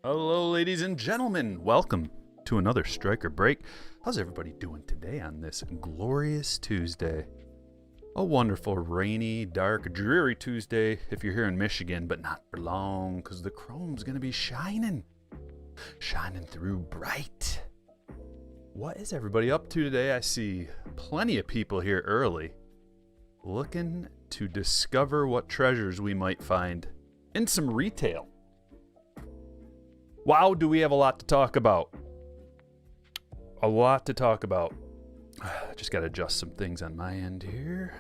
Hello, ladies and gentlemen. Welcome to another Striker Break. How's everybody doing today on this glorious Tuesday? A wonderful, rainy, dark, dreary Tuesday if you're here in Michigan, but not for long because the chrome's going to be shining through bright. What is everybody up to today? I see plenty of people here early looking to discover what treasures we might find in some retail. Wow, do we have a lot to talk about? A lot to talk about. Just got to adjust some things on my end here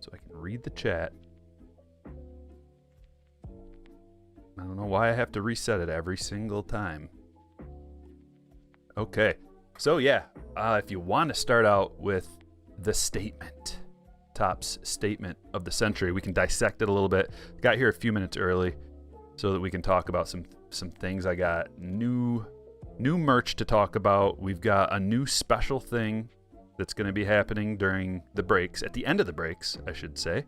so I can read the chat. I don't know why I have to reset it every single time. Okay, so yeah, if you want to start out with the statement, Topps statement of the century, we can dissect it a little bit. Got here a few minutes early so that we can talk about some things. I got new merch to talk about. We've got a new special thing that's going to be happening during the breaks, at the end of the breaks, I should say.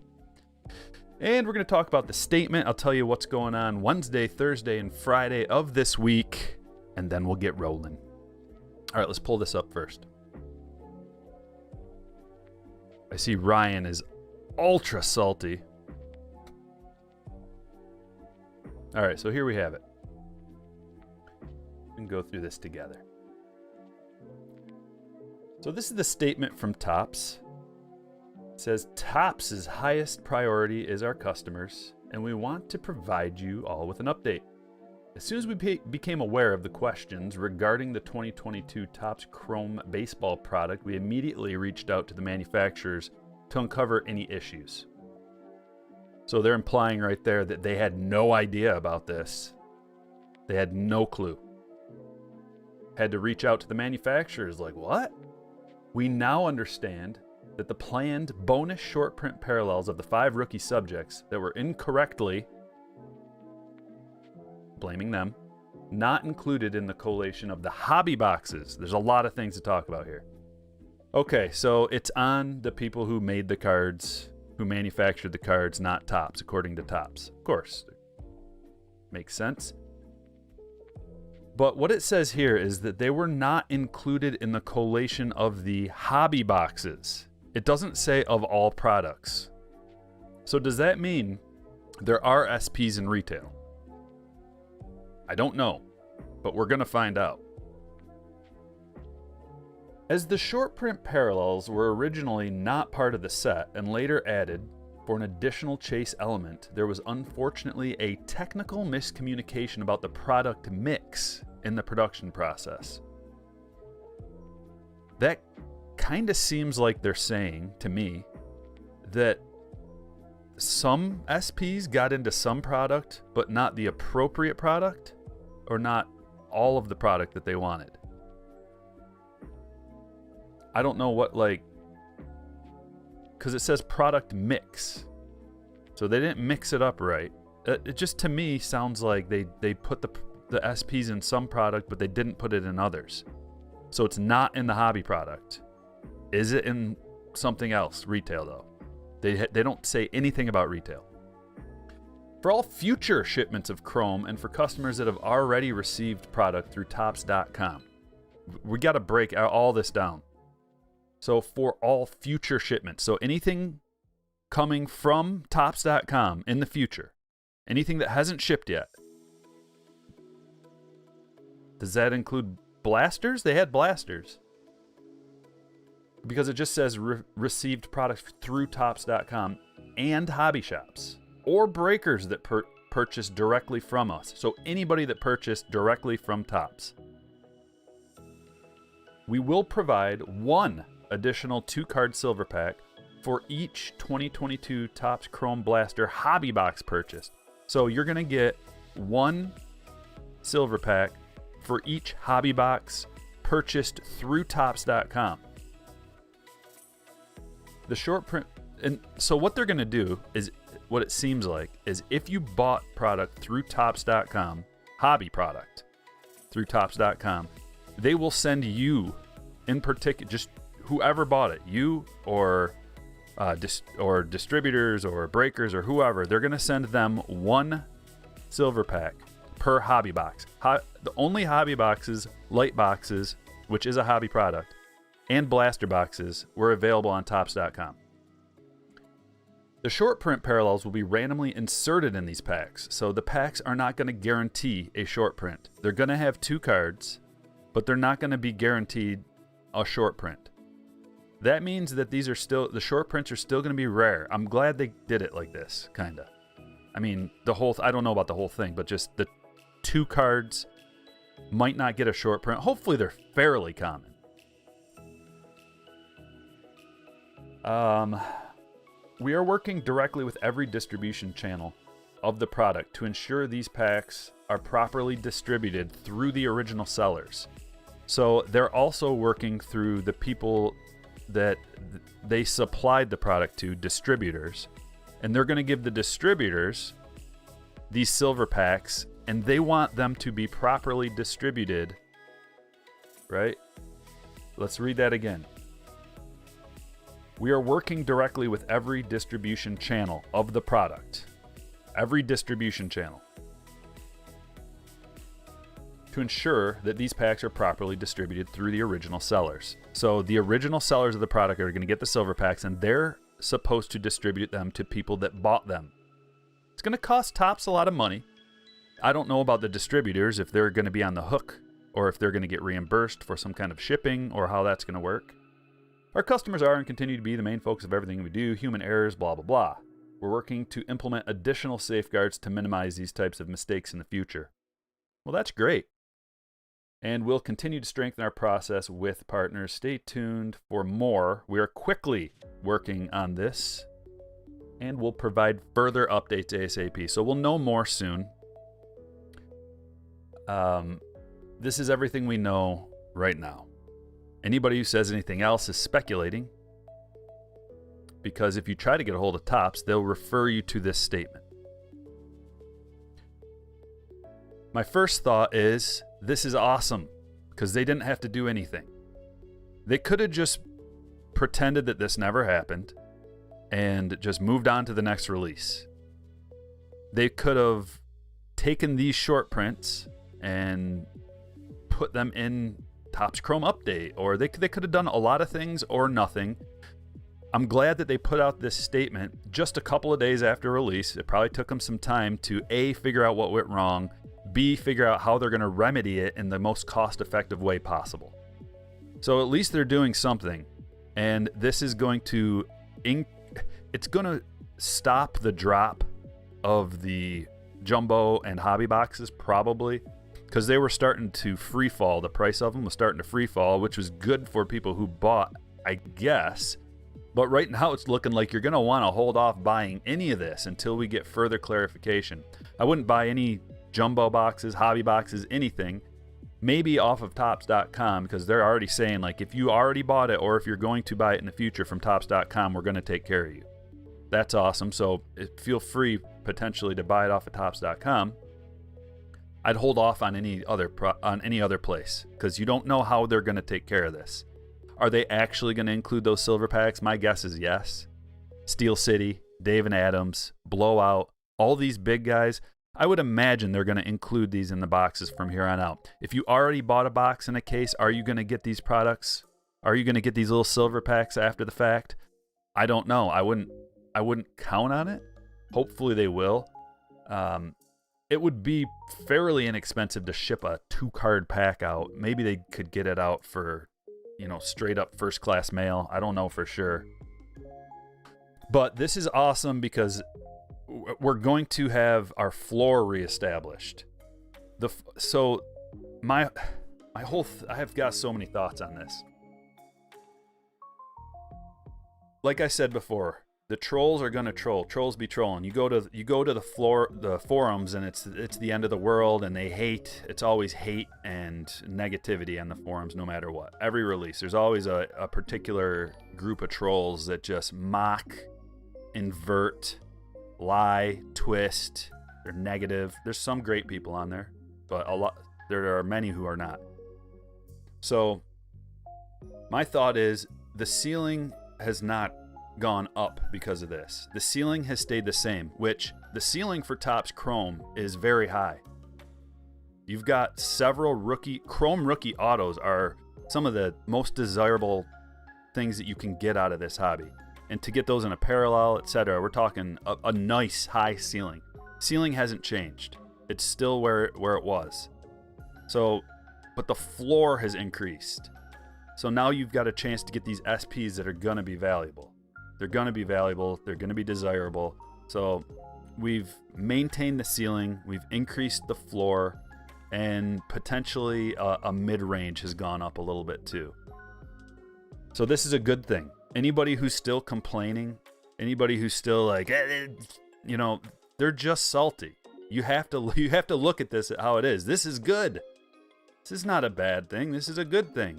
And we're going to talk about the statement. I'll tell you what's going on Wednesday, Thursday, and Friday of this week, and then we'll get rolling. All right, let's pull this up first. I see Ryan is ultra salty. All right, so here we have it. We can go through this together. So this is the statement from Topps. It says, Topps' highest priority is our customers, and we want to provide you all with an update. As soon as we became aware of the questions regarding the 2022 Topps Chrome baseball product, we immediately reached out to the manufacturers to uncover any issues. So they're implying right there that they had no idea about this. They had no clue. Had to reach out to the manufacturers like, what? We now understand that the planned bonus short print parallels of the 5 rookie subjects that were incorrectly, blaming them, not included in the collation of the hobby boxes. There's a lot of things to talk about here. Okay, so it's on the people who made the cards, who manufactured the cards, not Topps, according to Topps. Of course, makes sense. But what it says here is that they were not included in the collation of the hobby boxes. It doesn't say of all products. So does that mean there are SPs in retail? I don't know, but we're going to find out. As the short print parallels were originally not part of the set and later added for an additional chase element, there was unfortunately a technical miscommunication about the product mix in the production process. That kind of seems like they're saying to me that some SPs got into some product, but not the appropriate product, or not all of the product that they wanted. I don't know what, like, because it says product mix. So they didn't mix it up right. It just, to me, sounds like they put the SPs in some product, but they didn't put it in others. So it's not in the hobby product. Is it in something else, retail, though? They don't say anything about retail. For all future shipments of Chrome and for customers that have already received product through Topps.com, we got to break all this down. So for all future shipments, so anything coming from Topps.com in the future, anything that hasn't shipped yet, does that include blasters? They had blasters. Because it just says received products through Topps.com and hobby shops or breakers that purchase directly from us. So anybody that purchased directly from Topps. We will provide one additional 2-card silver pack for each 2022 Topps Chrome Blaster hobby box purchased. So you're going to get one silver pack for each hobby box purchased through Topps.com. The short print, and so what they're going to do is, what it seems like, is if you bought product through Topps.com, hobby product through Topps.com, they will send you, in particular, just whoever bought it, you or distributors or breakers or whoever, they're going to send them one silver pack per hobby box. The only hobby boxes, light boxes, which is a hobby product, and blaster boxes were available on Topps.com. The short print parallels will be randomly inserted in these packs, so the packs are not going to guarantee a short print. They're going to have 2 cards, but they're not going to be guaranteed a short print. That means that these are still, the short prints are still going to be rare. I'm glad they did it like this, kind of. I mean, I don't know about the whole thing, but just the 2 cards might not get a short print. Hopefully they're fairly common. We are working directly with every distribution channel of the product to ensure these packs are properly distributed through the original sellers. So they're also working through the people that they supplied the product to, distributors, and they're going to give the distributors these silver packs, and they want them to be properly distributed, right? Let's read that again. We are working directly with every distribution channel of the product. Every distribution channel. To ensure that these packs are properly distributed through the original sellers. So the original sellers of the product are going to get the silver packs, and they're supposed to distribute them to people that bought them. It's going to cost Topps a lot of money. I don't know about the distributors, if they're going to be on the hook, or if they're going to get reimbursed for some kind of shipping, or how that's going to work. Our customers are and continue to be the main focus of everything we do. Human errors, blah, blah, blah. We're working to implement additional safeguards to minimize these types of mistakes in the future. Well, that's great. And we'll continue to strengthen our process with partners. Stay tuned for more. We are quickly working on this, and we'll provide further updates ASAP. So we'll know more soon. This is everything we know right now. Anybody who says anything else is speculating, because if you try to get a hold of Topps, they'll refer you to this statement. My first thought is, this is awesome, because they didn't have to do anything. They could have just pretended that this never happened and just moved on to the next release. They could have taken these short prints and put them in Topps Chrome Update, or they could have done a lot of things or nothing. I'm glad that they put out this statement just a couple of days after release. It probably took them some time to A, figure out what went wrong, B, figure out how they're going to remedy it in the most cost-effective way possible. So at least they're doing something, and this is going to it's going to stop the drop of the jumbo and hobby boxes, probably, because they were starting to free fall. The price of them was starting to free fall, which was good for people who bought, I guess. But right now it's looking like you're going to want to hold off buying any of this until we get further clarification. I wouldn't buy any jumbo boxes, hobby boxes, anything. Maybe off of Topps.com, because they're already saying, like, if you already bought it or if you're going to buy it in the future from Topps.com, we're going to take care of you. That's awesome. So feel free potentially to buy it off of Topps.com. I'd hold off on any other place, because you don't know how they're going to take care of this. Are they actually going to include those silver packs? My guess is yes. Steel City, Dave and Adams, Blowout, all these big guys, I would imagine they're going to include these in the boxes from here on out. If you already bought a box in a case, are you going to get these products? Are you going to get these little silver packs after the fact? I don't know. I wouldn't count on it. Hopefully they will. It would be fairly inexpensive to ship a 2-card pack out. Maybe they could get it out for, straight up first class mail. I don't know for sure. But this is awesome because we're going to have our floor reestablished. I have got so many thoughts on this. Like I said before, the trolls are gonna troll. Trolls be trolling. You go to the forums, and it's the end of the world, and they hate. It's always hate and negativity on the forums, no matter what. Every release, there's always a particular group of trolls that just mock, invert, lie, twist. They're negative. There's some great people on there, but there are many who are not. So my thought is, the ceiling has not gone up because of this. The ceiling has stayed the same, which the ceiling for Topps Chrome is very high. You've got several Chrome rookie autos are some of the most desirable things that you can get out of this hobby. And to get those in a parallel, etc., we're talking a nice high ceiling. Ceiling hasn't changed. It's still where it was. So, but the floor has increased. So now you've got a chance to get these SPs that are going to be valuable. They're going to be valuable. They're going to be desirable. So we've maintained the ceiling. We've increased the floor. And potentially a mid-range has gone up a little bit too. So this is a good thing. Anybody who's still complaining, anybody who's still like, you know, they're just salty. You have to look at this at how it is. This is good. This is not a bad thing. This is a good thing.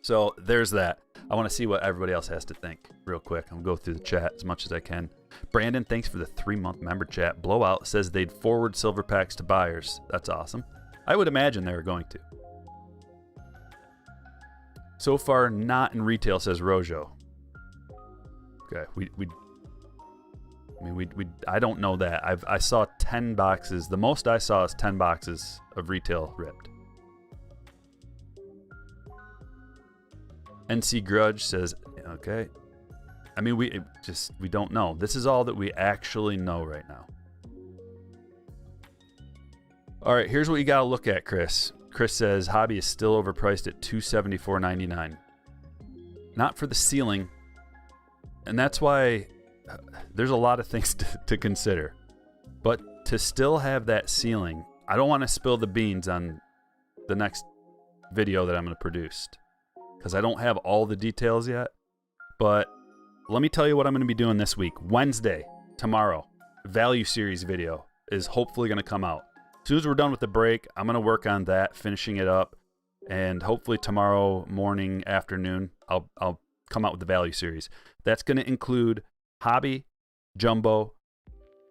So there's that. I want to see what everybody else has to think real quick. I'm going to go through the chat as much as I can. Brandon, thanks for the 3-month member chat. Blowout says they'd forward silver packs to buyers. That's awesome. I would imagine they were going to. So far, not in retail, says Rojo. Okay, I don't know that. I saw 10 boxes. The most I saw is 10 boxes of retail ripped. NC Grudge says, okay. I mean, we don't know. This is all that we actually know right now. All right, here's what you got to look at, Chris. Chris says, hobby is still overpriced at $274.99. Not for the ceiling. And that's why there's a lot of things to consider. But to still have that ceiling, I don't want to spill the beans on the next video that I'm going to produce, because I don't have all the details yet. But let me tell you what I'm going to be doing this week. Wednesday, tomorrow, value series video is hopefully going to come out. As soon as we're done with the break, I'm going to work on that, finishing it up. And hopefully tomorrow morning, afternoon, I'll come out with the value series. That's going to include hobby, jumbo,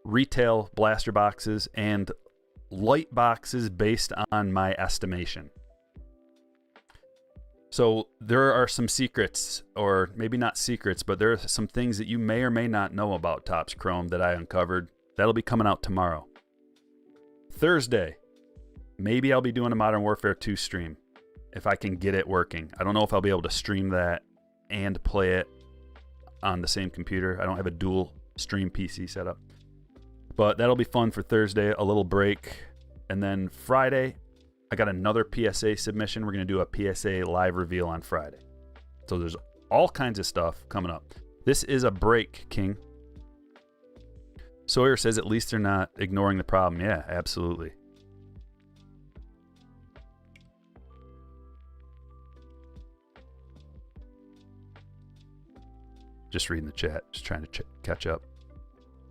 retail blaster boxes, and light boxes based on my estimation. So there are some secrets, or maybe not secrets, but there are some things that you may or may not know about Topps Chrome that I uncovered. That'll be coming out tomorrow. Thursday, maybe I'll be doing a Modern Warfare 2 stream if I can get it working. I don't know if I'll be able to stream that and play it on the same computer. I don't have a dual stream PC set up. But that'll be fun for Thursday, a little break. And then Friday, I got another PSA submission. We're going to do a PSA live reveal on Friday. So there's all kinds of stuff coming up. This is a break, King. Sawyer says at least they're not ignoring the problem. Yeah, absolutely. Just reading the chat, just trying to catch up.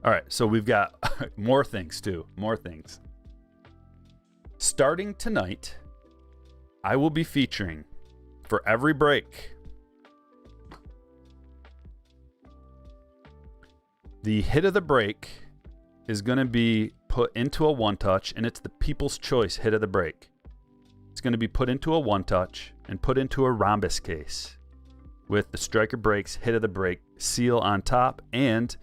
All right, so we've got more things too, more things. Starting tonight, I will be featuring, for every break, the hit of the break is going to be put into a one-touch, and it's the People's Choice hit of the break. It's going to be put into a one-touch and put into a rhombus case with the Striker Breaks hit of the break seal on top. And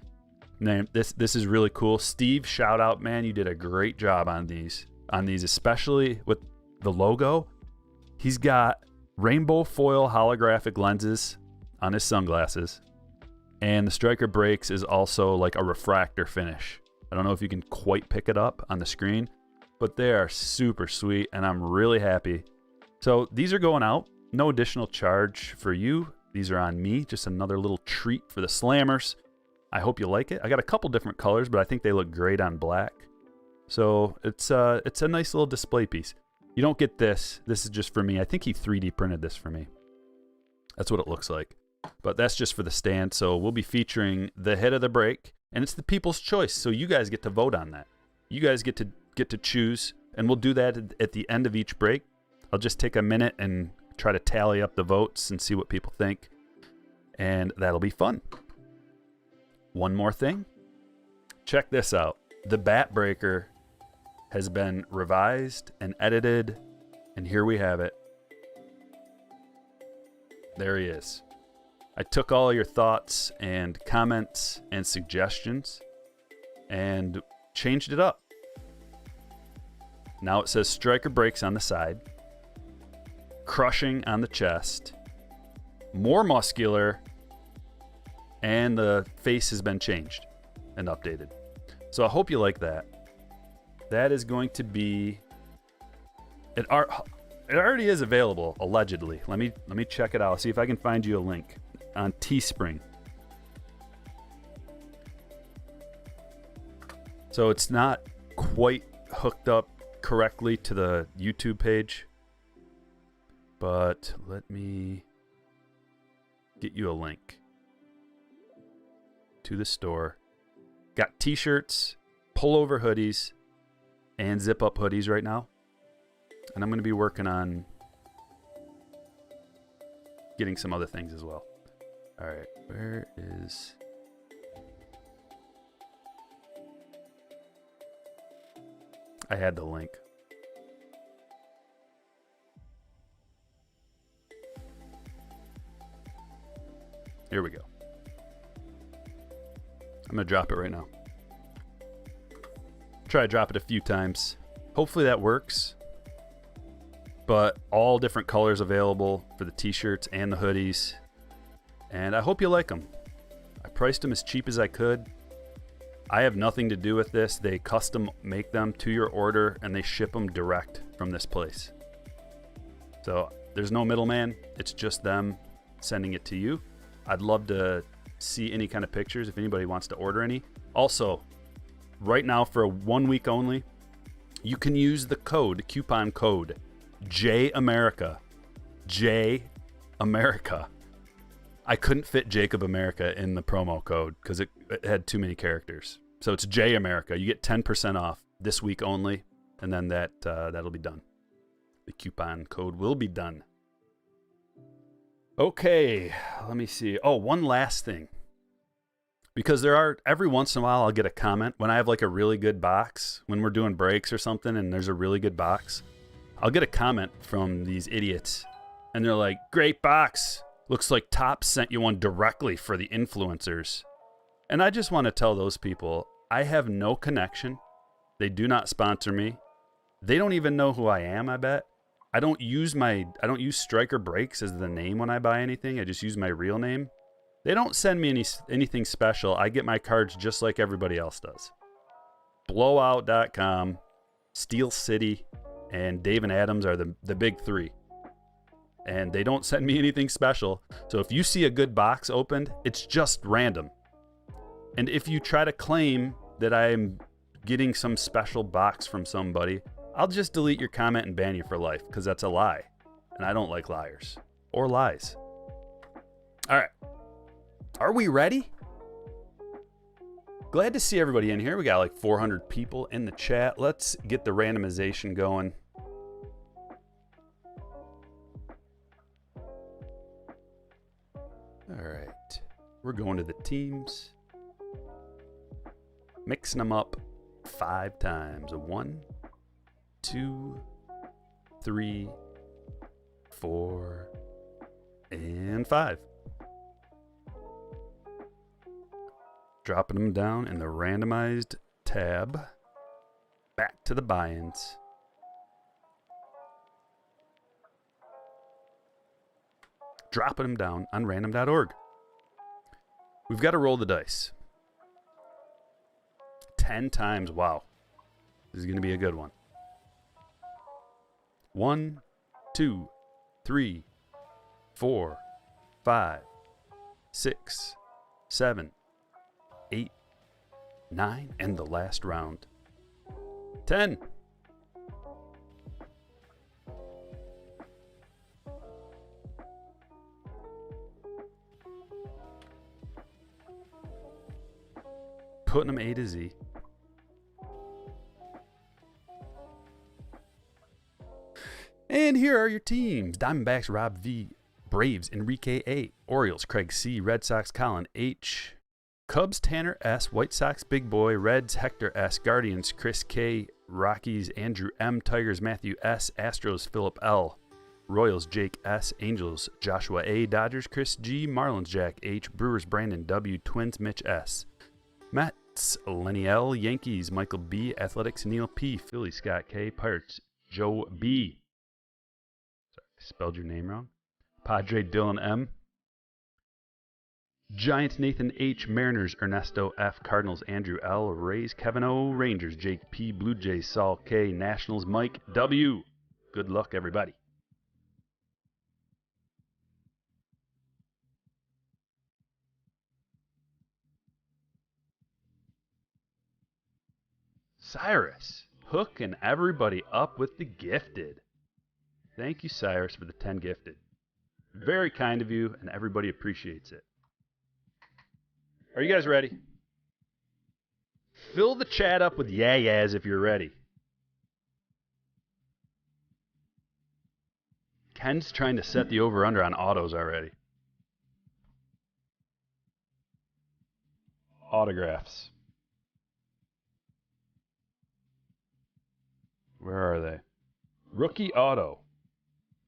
this is really cool. Steve, shout out, man. You did a great job on these, especially with the logo. He's got rainbow foil holographic lenses on his sunglasses. And the Striker Breaks is also like a refractor finish. I don't know if you can quite pick it up on the screen, but they are super sweet, and I'm really happy. So these are going out. No additional charge for you. These are on me. Just another little treat for the slammers. I hope you like it. I got a couple different colors, but I think they look great on black. So it's a nice little display piece. You don't get this. This is just for me. I think he 3D printed this for me. That's what it looks like. But that's just for the stand. So we'll be featuring the hit of the break, and it's the People's Choice. So you guys get to vote on that. You guys get to choose, and we'll do that at the end of each break. I'll just take a minute and try to tally up the votes and see what people think, and that'll be fun. One more thing. Check this out. The Bat Breaker has been revised and edited, and here we have it. There he is. I took all your thoughts and comments and suggestions and changed it up. Now it says striker breaks on the side, crushing on the chest, more muscular, and the face has been changed and updated. So I hope you like that. That is going to be... It already is available, allegedly. Let me check it out. See if I can find you a link on Teespring. So it's not quite hooked up correctly to the YouTube page, but let me get you a link to the store. Got t-shirts, pullover hoodies, and zip-up hoodies right now. And I'm going to be working on getting some other things as well. All right, where is... I had the link. Here we go. I'm going to drop it right now. Try to drop it a few times. Hopefully that works. But all different colors available for the t-shirts and the hoodies. And I hope you like them. I priced them as cheap as I could. I have nothing to do with this. They custom make them to your order and they ship them direct from this place. So there's no middleman. It's just them sending it to you. I'd love to see any kind of pictures if anybody wants to order any. Also, right now for 1 week only, you can use the coupon code JAMERICA. JAMERICA. I couldn't fit Jacob America in the promo code because it had too many characters. So it's JAMERICA. You get 10% off this week only, and then that'll be done. The coupon code will be done. Okay, let me see. Oh, one last thing. Because every once in a while I'll get a comment when I have like a really good box, when we're doing breaks or something and there's a really good box, I'll get a comment from these idiots and they're like, great box. Looks like Topps sent you one directly for the influencers. And I just want to tell those people, I have no connection. They do not sponsor me. They don't even know who I am, I bet. I don't use Striker Breaks as the name when I buy anything. I just use my real name. They don't send me anything special. I get my cards just like everybody else does. Blowout.com, Steel City, and Dave and Adams are the big three. And they don't send me anything special. So if you see a good box opened, it's just random. And if you try to claim that I'm getting some special box from somebody, I'll just delete your comment and ban you for life because that's a lie. And I don't like liars or lies. All right. Are we ready? Glad to see everybody in here. We got like 400 people in the chat. Let's get the randomization going. All right. We're going to the teams. Mixing them up 5 times. 1, 2, 3, 4, and 5. Dropping them down in the randomized tab. Back to the buy-ins. Dropping them down on random.org. We've got to roll the dice. 10 times. Wow. This is going to be a good one. 1, 2, 3, 4, 5, 6, 7, 8, 9, and the last round. 10. Putting them A to Z. And here are your teams. Diamondbacks, Rob V. Braves, Enrique A. Orioles, Craig C. Red Sox, Colin H. Cubs, Tanner S. White Sox, Big Boy. Reds, Hector S. Guardians, Chris K. Rockies, Andrew M. Tigers, Matthew S. Astros, Philip L. Royals, Jake S. Angels, Joshua A. Dodgers, Chris G. Marlins, Jack H. Brewers, Brandon W. Twins, Mitch S. Mets, Lenny L. Yankees, Michael B. Athletics, Neil P. Philly, Scott K. Pirates, Joe B. Sorry, spelled your name wrong. Padre, Dylan M. Giants, Nathan H. Mariners, Ernesto F. Cardinals, Andrew L. Rays, Kevin O. Rangers, Jake P. Blue Jays, Saul K. Nationals, Mike W. Good luck, everybody. Cyrus, hooking everybody up with the gifted. Thank you, Cyrus, for the 10 gifted. Very kind of you, and everybody appreciates it. Are you guys ready? Fill the chat up with yeah-yeahs if you're ready. Ken's trying to set the over-under on autos already. Autographs. Where are they? Rookie auto.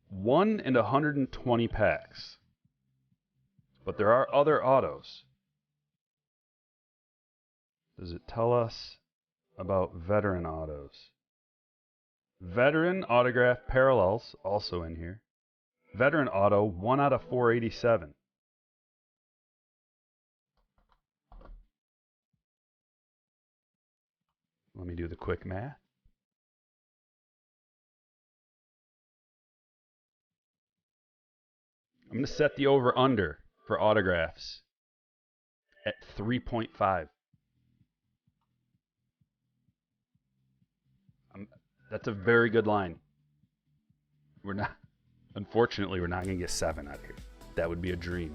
1 in 120 packs. But there are other autos. Does it tell us about veteran autos? Veteran autograph parallels, also in here. Veteran auto, 1 out of 487. Let me do the quick math. I'm going to set the over-under for autographs at 3.5. That's a very good line. Unfortunately, we're not going to get 7 out of here. That would be a dream.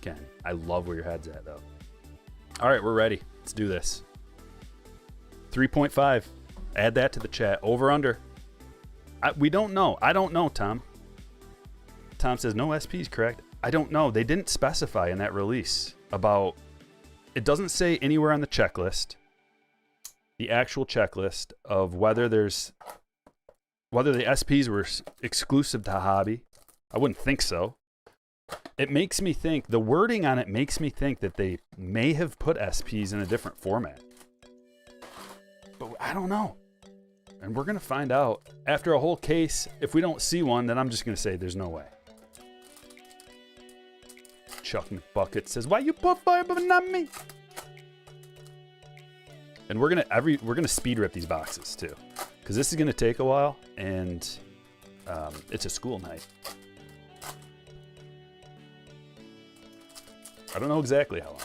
Ken, I love where your head's at, though. All right, we're ready. Let's do this. 3.5. Add that to the chat. Over, under. We don't know. I don't know, Tom. Tom says no SPs, correct? I don't know. They didn't specify in that release about... It doesn't say anywhere on the checklist, the actual checklist of whether the SPs were exclusive to Hobby. I wouldn't think so. It makes me think, the wording on it makes me think that they may have put SPs in a different format. But I don't know. And we're going to find out after a whole case. If we don't see one, then I'm just going to say there's no way. Chuck McBucket says, "Why you put fire but not me?" And we're gonna speed rip these boxes too, because this is gonna take a while, and it's a school night. I don't know exactly how long.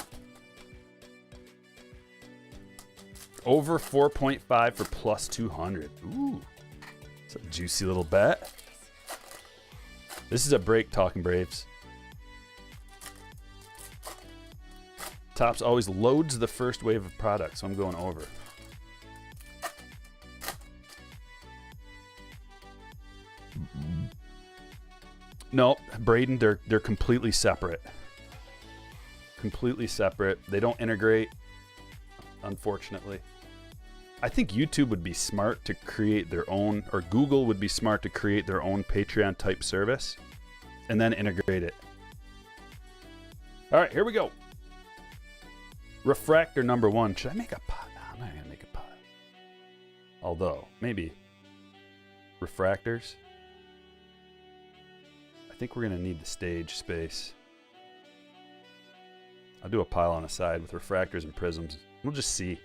Over 4.5 for plus 200. Ooh, it's a juicy little bet. This is a break, Talking Braves. Topps always loads the first wave of products, so I'm going over. No, Braden, they're completely separate. Completely separate. They don't integrate, unfortunately. I think YouTube would be smart to create their own, or Google would be smart to create their own Patreon type service and then integrate it. All right, here we go. Refractor number 1. Should I make a pot? No, I'm not going to make a pot. Although, maybe. Refractors. I think we're going to need the stage space. I'll do a pile on the side with refractors and prisms. We'll just see.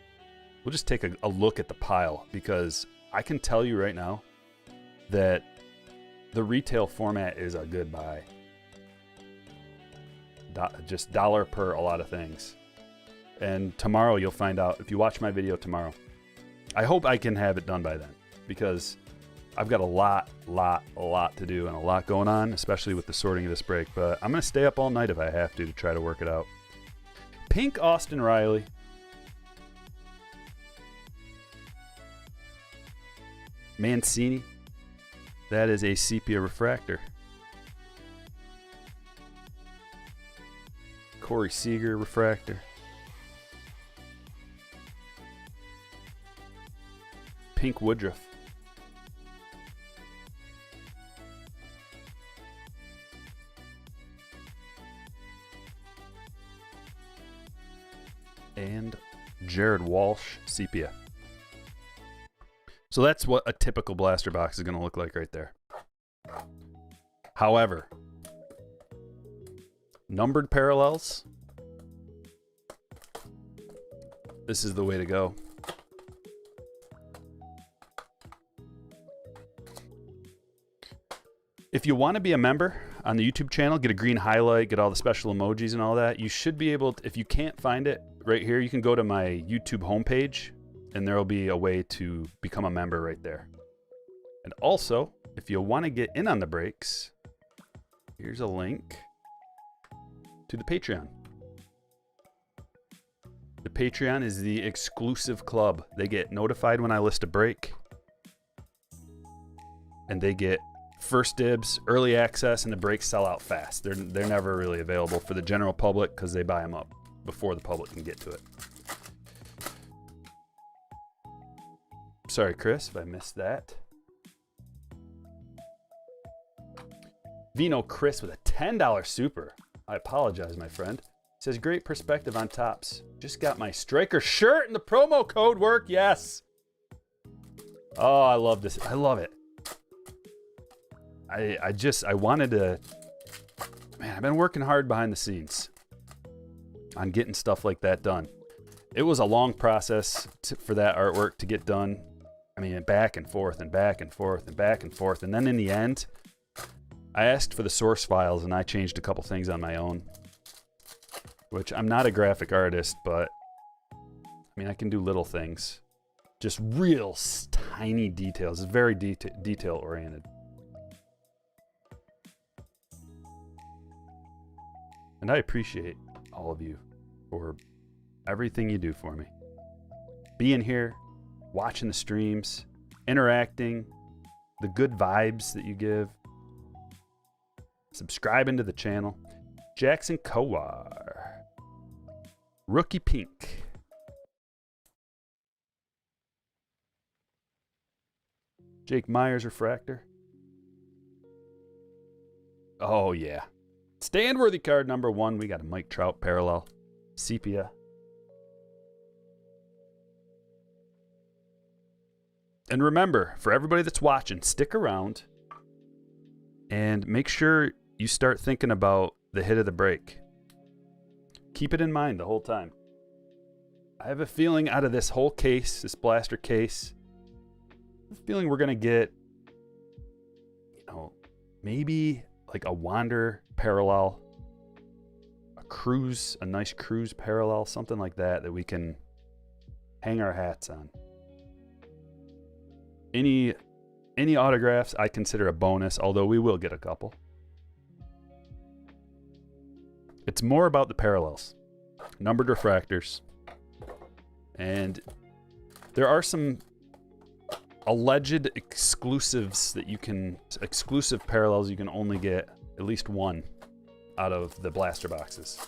We'll just take a look at the pile, because I can tell you right now that the retail format is a good buy. Just $1 per a lot of things. And tomorrow you'll find out, if you watch my video tomorrow. I hope I can have it done by then, because I've got a lot to do and a lot going on, especially with the sorting of this break. But I'm going to stay up all night if I have to try to work it out. Pink Austin Riley. Mancini. That is a sepia refractor. Corey Seager refractor. Pink Woodruff. Jared Walsh sepia. So that's what a typical blaster box is going to look like right there. However, numbered parallels, this is the way to go. If you want to be a member on the YouTube channel, get a green highlight, get all the special emojis and all that, you should be able to, if you can't find it right here, you can go to my YouTube homepage and there will be a way to become a member right there. And also, if you want to get in on the breaks, here's a link to the Patreon. The Patreon is the exclusive club. They get notified when I list a break. And they get first dibs, early access, and the breaks sell out fast. They're never really available for the general public because they buy them up before the public can get to it. Sorry, Chris, if I missed that. Vino Chris with a $10 super. I apologize, my friend. Says, great perspective on tops. Just got my striker shirt and the promo code work. Yes. Oh, I love this. I love it. I wanted to, man, I've been working hard behind the scenes on getting stuff like that done. It was a long process for that artwork to get done. I mean, back and forth and back and forth and back and forth. And then in the end, I asked for the source files and I changed a couple things on my own, which I'm not a graphic artist, but I mean, I can do little things, just real tiny details. It's very detail oriented. And I appreciate all of you for everything you do for me. Being here, watching the streams, interacting, the good vibes that you give, subscribing to the channel. Jackson Kowar, Rookie Pink, Jake Myers Refractor. Oh yeah. Stand-worthy card number 1. We got a Mike Trout parallel. Sepia. And remember, for everybody that's watching, stick around and make sure you start thinking about the hit of the break. Keep it in mind the whole time. I have a feeling out of this whole case, this blaster case, I have a feeling we're going to get, you know, maybe like a Wander parallel, a Cruise, a nice Cruise parallel, something like that that we can hang our hats on. Any autographs I consider a bonus, although we will get a couple. It's more about the parallels, numbered refractors, and there are some alleged exclusives that you can, exclusive parallels you can only get at least one out of the blaster boxes.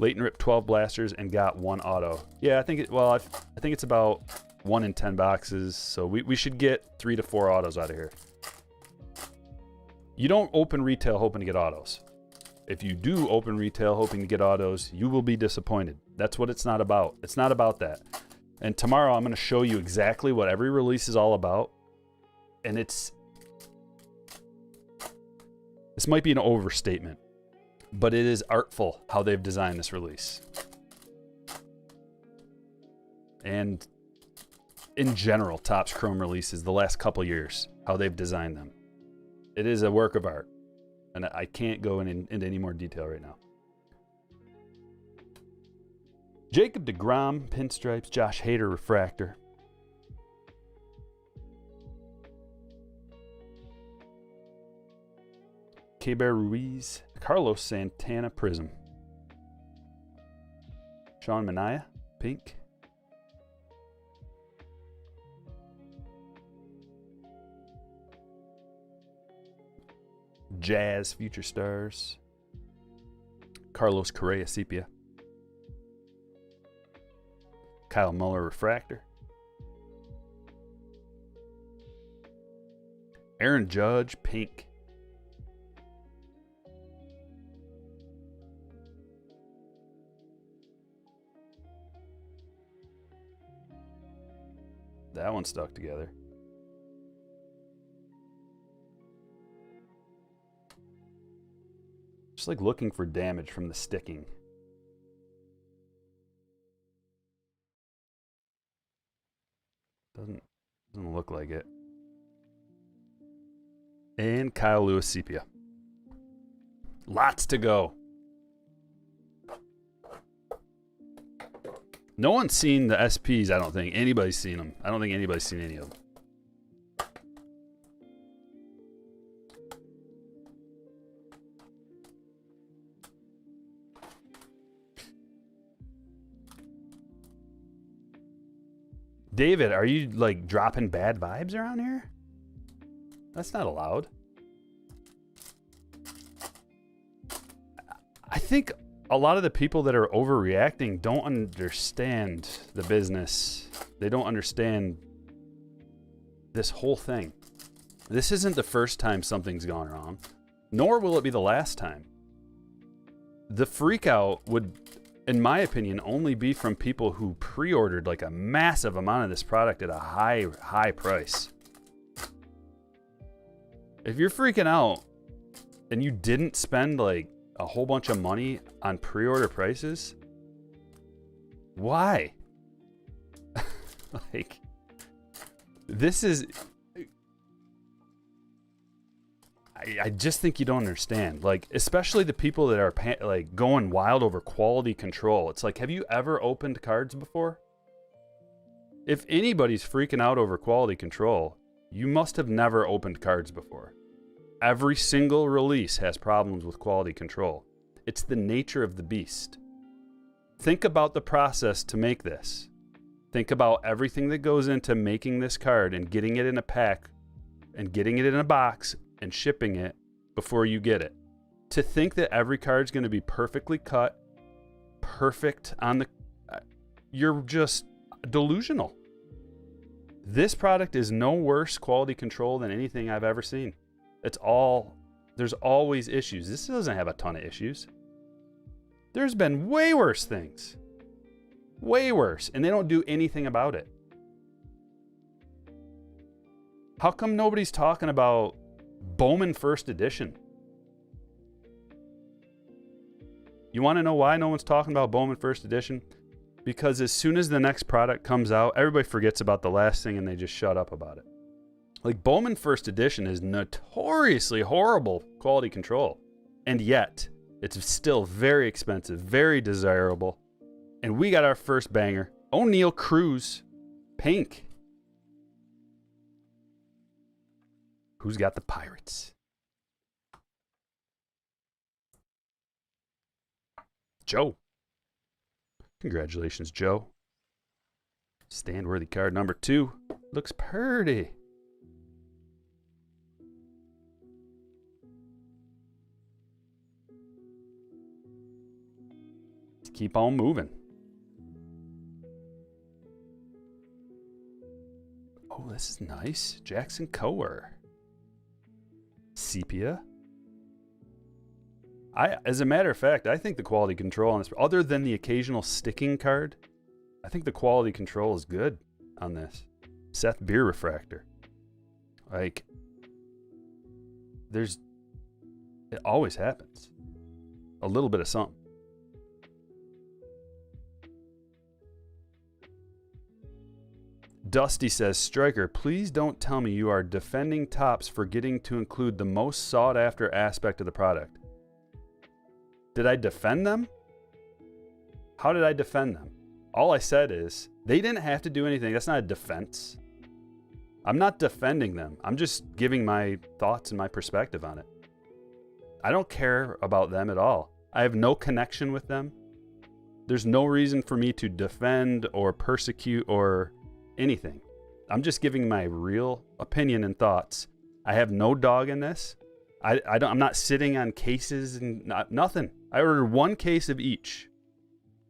Leighton ripped 12 blasters and got 1 auto. Yeah, I think I think it's about 1 in 10 boxes, so we should get 3 to 4 autos out of here. You don't open retail hoping to get autos. If you do open retail hoping to get autos, you will be disappointed. That's what it's not about. It's not about that. And tomorrow I'm going to show you exactly what every release is all about. And this might be an overstatement, but it is artful how they've designed this release. And in general, Topps Chrome releases the last couple years, how they've designed them. It is a work of art. And I can't go into any more detail right now. Jacob deGrom, pinstripes, Josh Hader, refractor. Keber Ruiz, Carlos Santana, prism. Sean Manaea, pink. Jazz, Future Stars. Carlos Correa, sepia. Kyle Muller, refractor. Aaron Judge, pink. That one stuck together. Just like looking for damage from the sticking. Doesn't look like it. And Kyle Lewis sepia. Lots to go. No one's seen the SPs, I don't think. Anybody's seen them. I don't think anybody's seen any of them. David, are you like dropping bad vibes around here? That's not allowed. I think a lot of the people that are overreacting don't understand the business. They don't understand this whole thing. This isn't the first time something's gone wrong, nor will it be the last time. The freak out would, in my opinion, only be from people who pre-ordered like a massive amount of this product at a high price. If you're freaking out and you didn't spend like a whole bunch of money on pre-order prices, why? Like, this is... I just think you don't understand. Like, especially the people that are like going wild over quality control. It's like, have you ever opened cards before? If anybody's freaking out over quality control, you must have never opened cards before. Every single release has problems with quality control. It's the nature of the beast. Think about the process to make this. Think about everything that goes into making this card and getting it in a pack and getting it in a box and shipping it before you get it. To think that every card's going to be perfectly cut, perfect on the... You're just delusional. This product is no worse quality control than anything I've ever seen. There's always issues. This doesn't have a ton of issues. There's been way worse things. Way worse. And they don't do anything about it. How come nobody's talking about Bowman First Edition? You want to know why no one's talking about Bowman First Edition? Because as soon as the next product comes out, everybody forgets about the last thing and they just shut up about it. Like, Bowman First Edition is notoriously horrible quality control. And yet, it's still very expensive, very desirable. And we got our first banger. O'Neal Cruz, pink. Who's got the Pirates? Joe. Congratulations, Joe. Stand-worthy card number 2. Looks pretty. Let's keep on moving. Oh, this is nice. Jackson Coer. Sepia. As a matter of fact, I think the quality control on this, other than the occasional sticking card, I think the quality control is good on this. Seth Beer Refractor. Like, it always happens. A little bit of something. Dusty says, Striker, please don't tell me you are defending Topps forgetting to include the most sought-after aspect of the product. Did I defend them? How did I defend them? All I said is, they didn't have to do anything. That's not a defense. I'm not defending them. I'm just giving my thoughts and my perspective on it. I don't care about them at all. I have no connection with them. There's no reason for me to defend or persecute or anything. I'm just giving my real opinion and thoughts. I have no dog in this. I'm not sitting on cases and nothing. I ordered one case of each,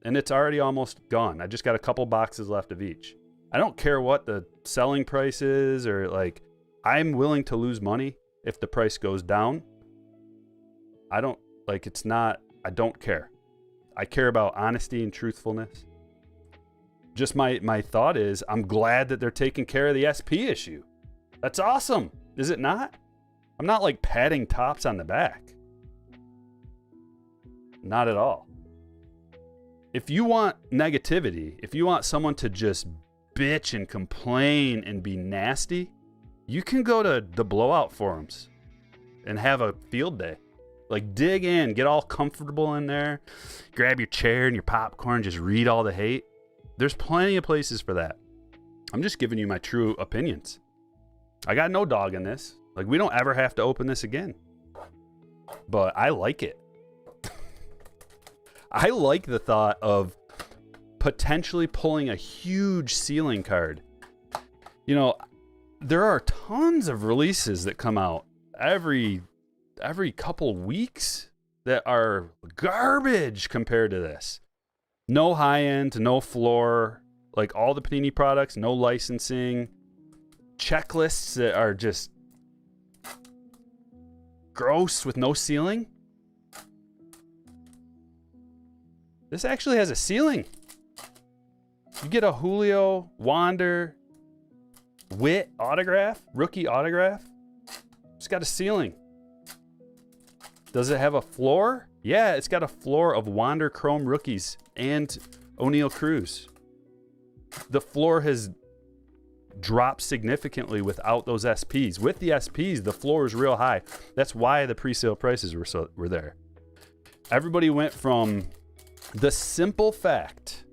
and it's already almost gone. I just got a couple boxes left of each. I don't care what the selling price is, or like, I'm willing to lose money if the price goes down. I don't care. I care about honesty and truthfulness. just my thought is, I'm glad that they're taking care of the SP issue. That's awesome. Is it not? I'm not like patting Topps on the back. Not at all. If you want negativity, if you want someone to just bitch and complain and be nasty, you can go to the blowout forums and have a field day. Like, dig in, get all comfortable in there, grab your chair and your popcorn, just read all the hate. There's plenty of places for that. I'm just giving you my true opinions. I got no dog in this. Like, we don't ever have to open this again. But I like it. I like the thought of potentially pulling a huge ceiling card. You know, there are tons of releases that come out every couple weeks that are garbage compared to this. No high end, no floor, like all the Panini products, no licensing, checklists that are just gross with no ceiling. This actually has a ceiling. You get a Julio, Wander, Witt autograph, rookie autograph. It's got a ceiling. Does it have a floor? Yeah, it's got a floor of Wander Chrome rookies and O'Neal Cruz. The floor has dropped significantly without those SPs. With the SPs, the floor is real high. That's why the pre-sale prices were there. Everybody went from the simple fact,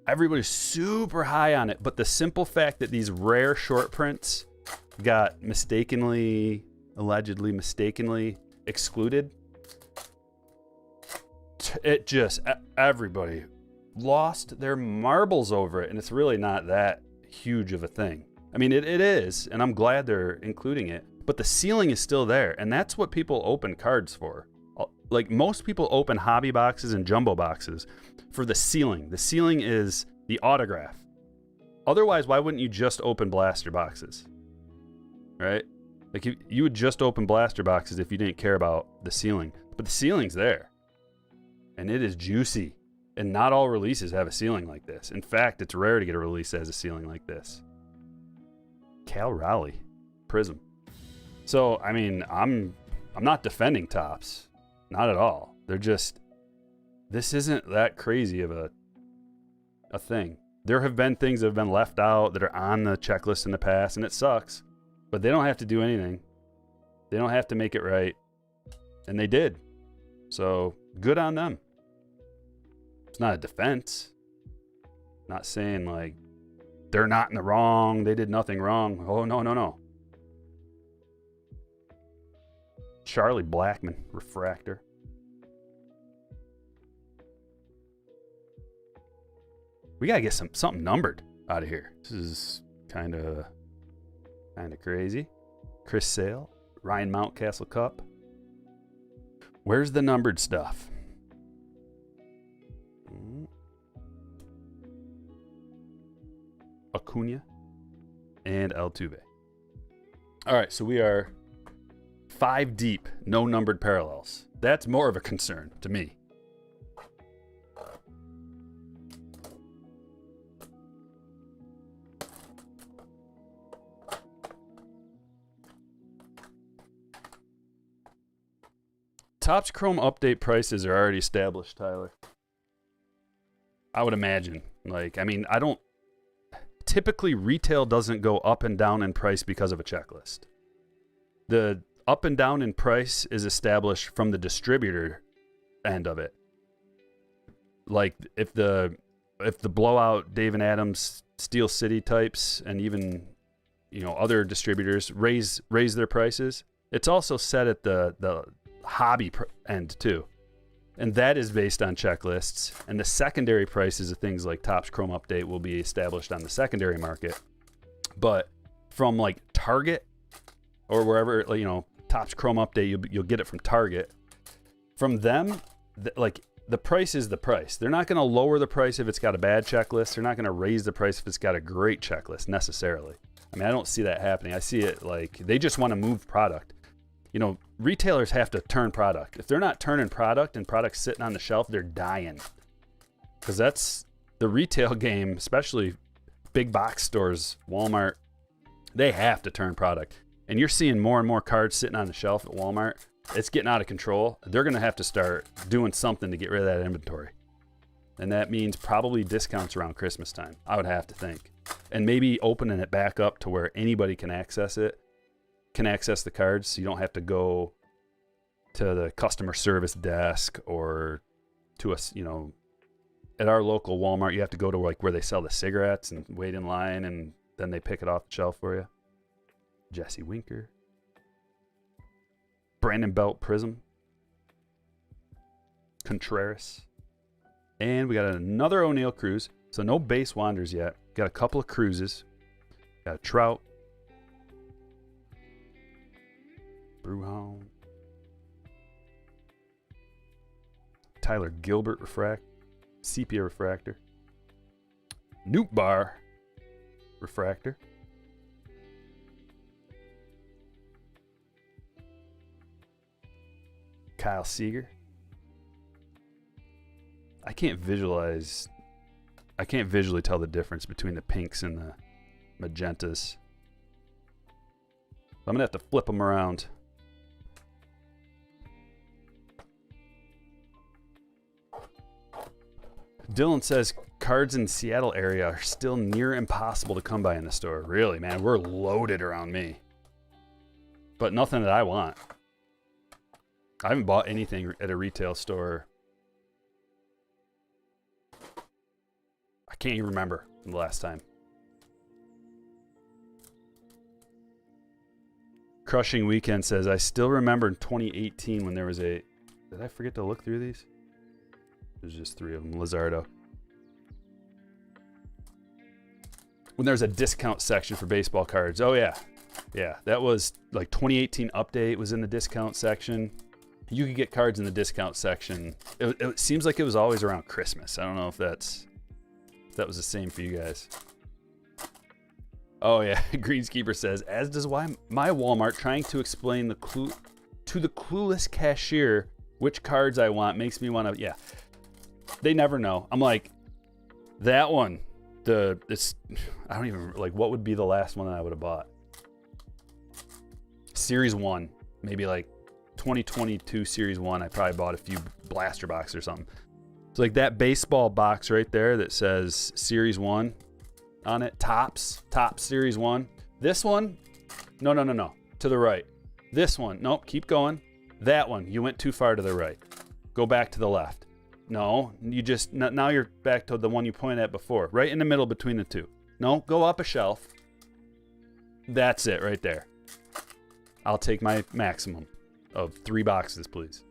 everybody's super high on it, but the simple fact that these rare short prints got allegedly mistakenly excluded, it just, everybody lost their marbles over it, and it's really not that huge of a thing. I mean, it is, and I'm glad they're including it, but the ceiling is still there, and that's what people open cards for. Like, most people open hobby boxes and jumbo boxes for the ceiling. The ceiling is the autograph. Otherwise, why wouldn't you just open blaster boxes? Right? Like, you would just open blaster boxes if you didn't care about the ceiling. But the ceiling's there. And it is juicy. And not all releases have a ceiling like this. In fact, it's rare to get a release that has a ceiling like this. Cal Raleigh. Prism. So, I mean, I'm not defending Topps. Not at all. They're just, this isn't that crazy of a thing. There have been things that have been left out that are on the checklist in the past, and it sucks. But they don't have to do anything. They don't have to make it right. And they did. So, good on them. It's not a defense. Not saying, like, they're not in the wrong, they did nothing wrong. Oh, no. Charlie Blackmon, refractor. We gotta get something numbered out of here. This is kind of crazy. Chris Sale, Ryan Mountcastle Cup. Where's the numbered stuff? Acuna and Altuve. All right, so we are 5 deep, no numbered parallels. That's more of a concern to me. Topps Chrome update prices are already established, Tyler. I would imagine. Like, I mean, typically retail doesn't go up and down in price because of a checklist. The up and down in price is established from the distributor end of it. Like, if the blowout Dave and Adams Steel City types and even, other distributors raise their prices, it's also set at the hobby end too. And that is based on checklists. And the secondary prices of things like Topps Chrome Update will be established on the secondary market. But from like Target or wherever, Topps Chrome Update, you'll get it from Target. From them, the price is the price. They're not going to lower the price if it's got a bad checklist. They're not going to raise the price if it's got a great checklist necessarily. I mean, I don't see that happening. I see it like they just want to move product. Retailers have to turn product. If they're not turning product and product's sitting on the shelf, they're dying. Because the retail game, especially big box stores, Walmart, they have to turn product. And you're seeing more and more cards sitting on the shelf at Walmart. It's getting out of control. They're going to have to start doing something to get rid of that inventory. And that means probably discounts around Christmas time, I would have to think. And maybe opening it back up to where anybody can access it, can access the cards, so you don't have to go to the customer service desk or to us, you know, at our local Walmart, you have to go to like where they sell the cigarettes and wait in line, and then they pick it off the shelf for you. Jesse Winker. Brandon Belt Prism. Contreras. And we got another O'Neill Cruise. So no base wanders yet. Got a couple of cruises. Got a Trout. Brewhound. Tyler Gilbert Sepia Refractor. Newt Bar Refractor. Kyle Seager. I can't visually tell the difference between the pinks and the magentas. I'm gonna have to flip them around. Dylan says cards in Seattle area are still near impossible to come by in the store. Really, man, we're loaded around me. But nothing that I want. I haven't bought anything at a retail store. I can't even remember the last time. Crushing Weekend says, I still remember in 2018 when there was a... Did I forget to look through these? There's just 3 of them. Lizardo. When there was a discount section for baseball cards. Oh, yeah. Yeah, that was like 2018 update was in the discount section. You could get cards in the discount section. It seems like it was always around Christmas. I don't know if that was the same for you guys. Oh yeah, Greenskeeper says, as does my Walmart trying to explain to the clueless cashier which cards I want makes me want to, yeah. They never know. I'm like, that one, I don't even, like, what would be the last one that I would have bought? Series 1, maybe like 2022 Series 1, I probably bought a few blaster boxes or something. It's like that baseball box right there that says Series 1 on it, Topps Series 1. This one, no, to the right. This one, nope, keep going. That one, you went too far to the right. Go back to the left. No, now you're back to the one you pointed at before, right in the middle between the two. No, go up a shelf. That's it right there. I'll take my maximum of 3 boxes, please.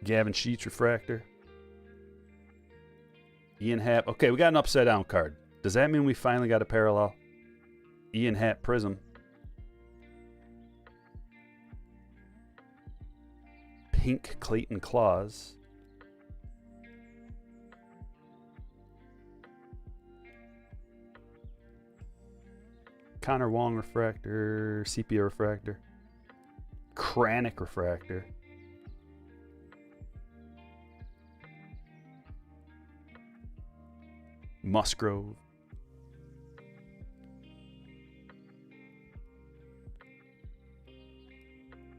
Gavin Sheets Refractor. Ian Happ. Okay, we got an upside down card. Does that mean we finally got a parallel? Ian Happ Prism. Pink Clayton Claus. Connor Wong Refractor. Sepia Refractor. Kranick Refractor. Musgrove.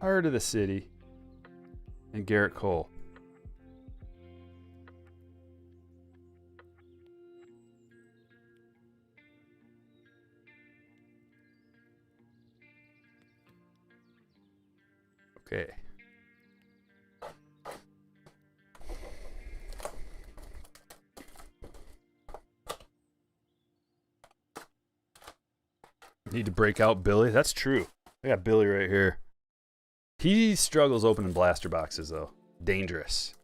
Heart of the City. And Garrett Cole. Okay. Need to break out Billy. That's true. I got Billy right here. He struggles opening blaster boxes, though. Dangerous.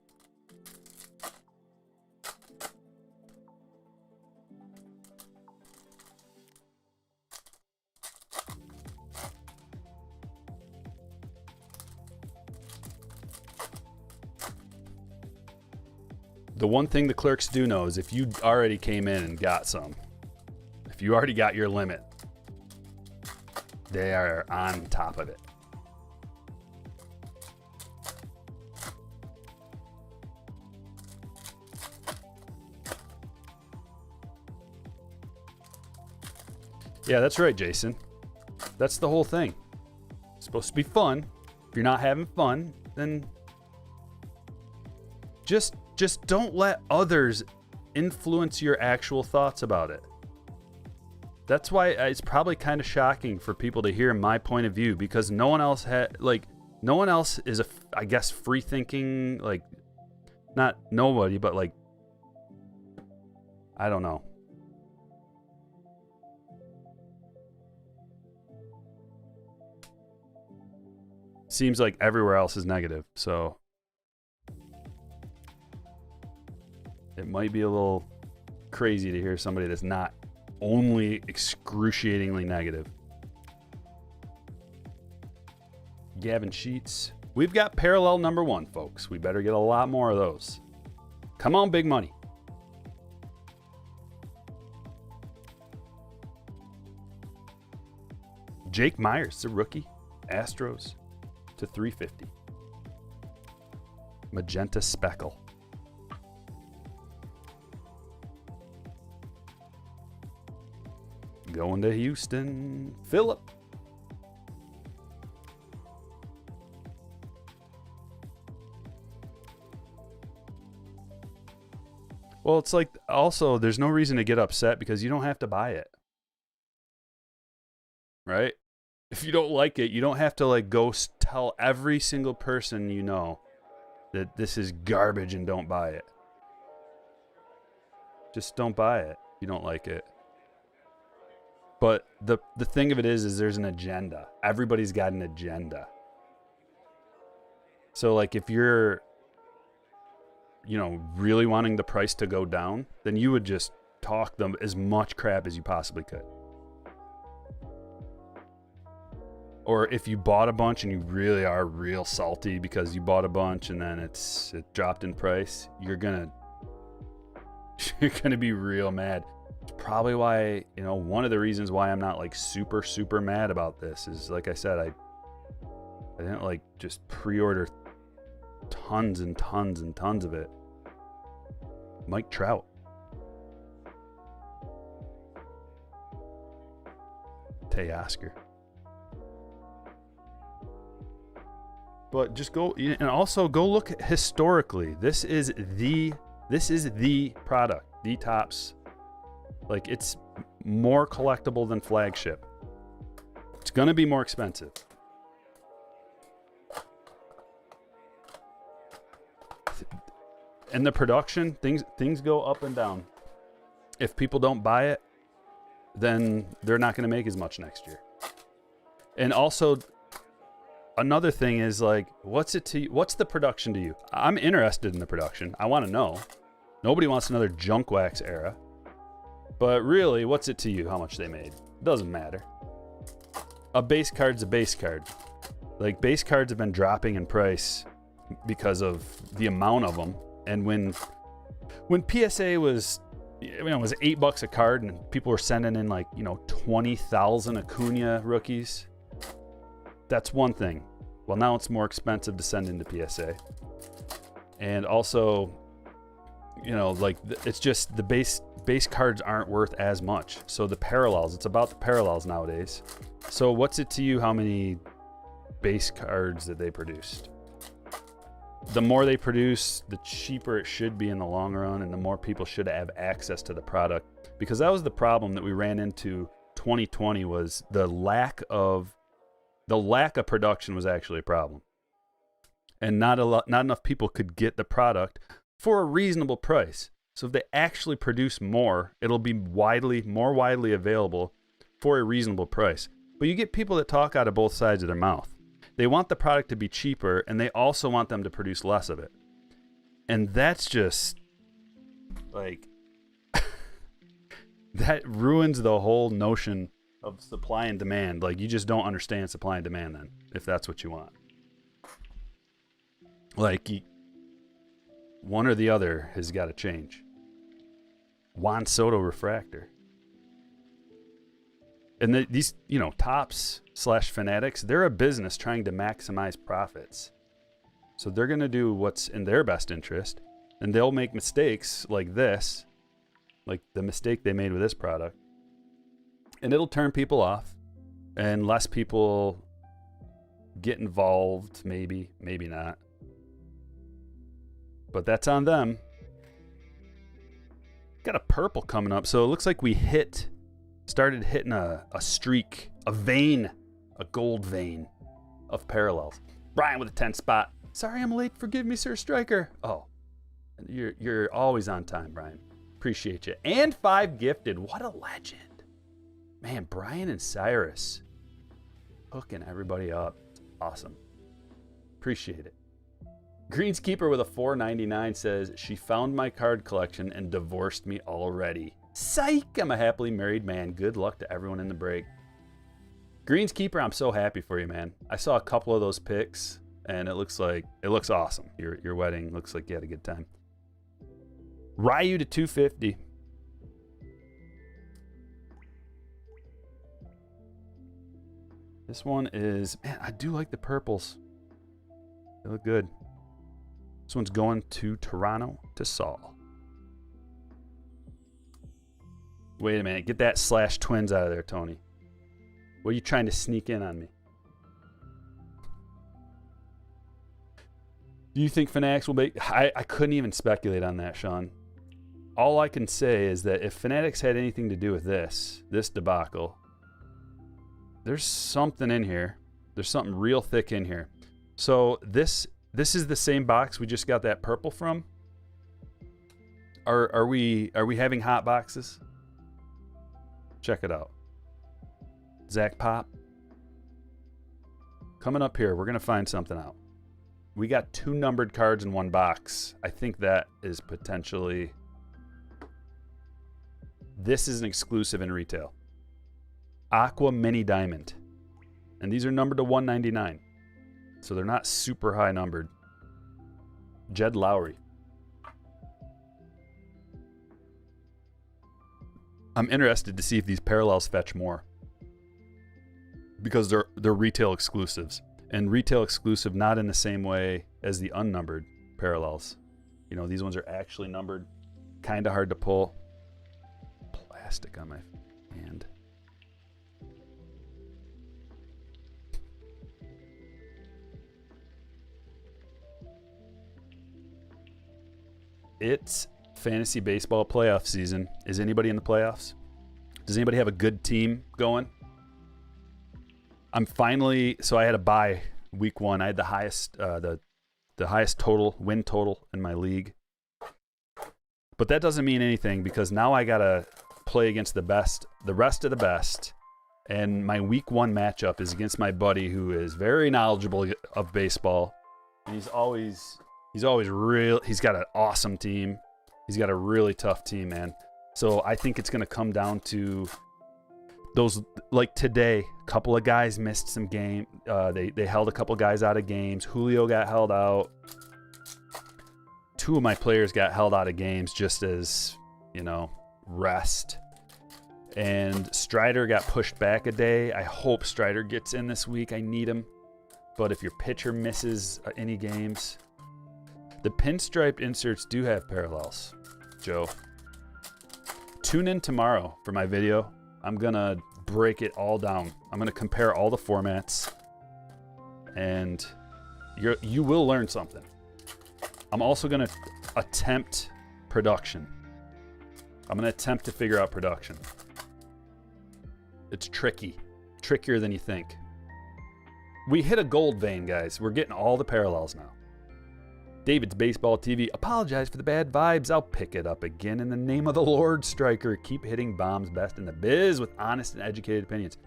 The one thing the clerks do know is if you already came in and got some, if you already got your limit, they are on top of it. Yeah, that's right, Jason. That's the whole thing. It's supposed to be fun. If you're not having fun, then just don't let others influence your actual thoughts about it. That's why it's probably kind of shocking for people to hear my point of view, because no one else is I guess free thinking, like, not nobody, but like, I don't know. Seems like everywhere else is negative, so it might be a little crazy to hear somebody that's not only excruciatingly negative. Gavin Sheets. We've got parallel number 1, folks. We better get a lot more of those. Come on, big money. Jake Myers, the rookie. Astros to 350. Magenta Speckle. Going to Houston. Phillip. Well, it's like, also, there's no reason to get upset because you don't have to buy it. Right? If you don't like it, you don't have to like go tell every single person you know that this is garbage and don't buy it. Just don't buy it. You don't like it. But the thing of it is there's an agenda. Everybody's got an agenda. So like if you're, really wanting the price to go down, then you would just talk them as much crap as you possibly could. Or if you bought a bunch and you really are real salty because you bought a bunch and then it dropped in price, you're gonna be real mad. It's probably why, one of the reasons why I'm not like super, super mad about this is, like I said, I didn't like just pre-order tons and tons and tons of it. Mike Trout. Teoscar. But just go, and also go look historically. This is the product, the Topps. Like, it's more collectible than Flagship. It's gonna be more expensive. And the production, things go up and down. If people don't buy it, then they're not gonna make as much next year. And also, another thing is like, what's the production to you? I'm interested in the production. I want to know. Nobody wants another junk wax era. But really, what's it to you how much they made? Doesn't matter. A base card's a base card. Like, base cards have been dropping in price because of the amount of them. And when PSA was, it was $8 a card and people were sending in like, 20,000 Acuna rookies, that's one thing. Well, now it's more expensive to send into PSA. And also, it's just the base cards aren't worth as much. So the parallels, it's about the parallels nowadays. So what's it to you how many base cards that they produced? The more they produce, the cheaper it should be in the long run, and the more people should have access to the product. Because that was the problem that we ran into 2020, was the lack of production was actually a problem. And not enough people could get the product for a reasonable price. So if they actually produce more, it'll be more widely available for a reasonable price. But you get people that talk out of both sides of their mouth. They want the product to be cheaper, and they also want them to produce less of it. And that's just, like, that ruins the whole notion of supply and demand. Like, you just don't understand supply and demand then, if that's what you want. Like, one or the other has got to change. Juan Soto refractor. And these, you know, Tops / Fanatics, they're a business trying to maximize profits. So they're going to do what's in their best interest. And they'll make mistakes like this, like the mistake they made with this product. And it'll turn people off. And less people get involved, maybe not. But that's on them. Got a purple coming up. So it looks like we started hitting a streak, a vein, a gold vein of parallels. Brian with a 10 spot. Sorry I'm late. Forgive me, Sir Striker. Oh, you're always on time, Brian. Appreciate you. And 5 gifted. What a legend. Man, Brian and Cyrus hooking everybody up. Awesome. Appreciate it. Greenskeeper with a $4.99 says, she found my card collection and divorced me already. Psych! I'm a happily married man. Good luck to everyone in the break. Greenskeeper, I'm so happy for you, man. I saw a couple of those pics, and it looks awesome. Your wedding looks like you had a good time. Ryu to 250. This one is, man, I do like the purples. They look good. This one's going to Toronto to Saul. Wait a minute. Get that / twins out of there, Tony. What are you trying to sneak in on me? Do you think Fanatics will be... I couldn't even speculate on that, Sean. All I can say is that if Fanatics had anything to do with this debacle, there's something in here. There's something real thick in here. So this is the same box we just got that purple from? Are we having hot boxes? Check it out. Zach Pop. Coming up here, we're going to find something out. We got 2 numbered cards in 1 box. I think that is potentially... This is an exclusive in retail. Aqua Mini Diamond. And these are numbered to 199. So they're not super high numbered. Jed Lowry. I'm interested to see if these parallels fetch more. Because they're retail exclusives. And retail exclusive not in the same way as the unnumbered parallels. You know, these ones are actually numbered. Kind of hard to pull. Plastic on my hand. It's fantasy baseball playoff season. Is anybody in the playoffs? Does anybody have a good team going? I'm finally, so I had a bye week 1. I had the highest highest win total in my league. But that doesn't mean anything because now I gotta play against the rest of the best. And my week 1 matchup is against my buddy who is very knowledgeable of baseball. And he's got an awesome team. He's got a really tough team, man. So I think it's going to come down to those, like today, a couple of guys missed some game. They held a couple guys out of games. Julio got held out. 2 of my players got held out of games just as, rest. And Strider got pushed back a day. I hope Strider gets in this week. I need him. But if your pitcher misses any games... The pinstriped inserts do have parallels, Joe. Tune in tomorrow for my video. I'm going to break it all down. I'm going to compare all the formats. And you will learn something. I'm also going to attempt production. I'm going to attempt to figure out production. It's tricky. Trickier than you think. We hit a gold vein, guys. We're getting all the parallels now. David's Baseball TV. Apologize for the bad vibes. I'll pick it up again in the name of the Lord, Striker. Keep hitting bombs best in the biz with honest and educated opinions.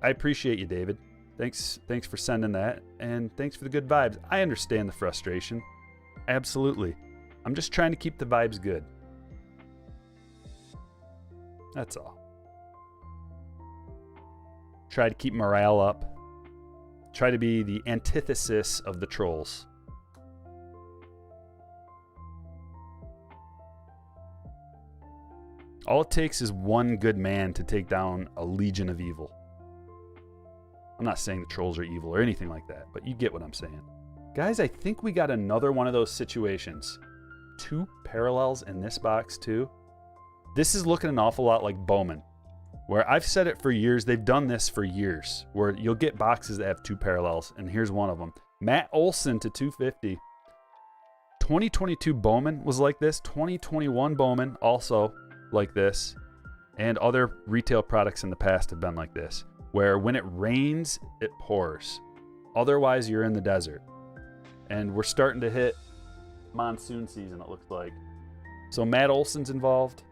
I appreciate you, David. Thanks for sending that. And thanks for the good vibes. I understand the frustration. Absolutely. I'm just trying to keep the vibes good. That's all. Try to keep morale up. Try to be the antithesis of the trolls. All it takes is one good man to take down a legion of evil. I'm not saying the trolls are evil or anything like that, but you get what I'm saying. Guys, I think we got another one of those situations. 2 parallels in this box too. This is looking an awful lot like Bowman, where I've said it for years. They've done this for years, where you'll get boxes that have 2 parallels, and here's one of them. Matt Olson to 250. 2022 Bowman was like this. 2021 Bowman also like this. And other retail products in the past have been like this, where when it rains, it pours. Otherwise, you're in the desert. And we're starting to hit monsoon season, it looks like. So Matt Olson's involved.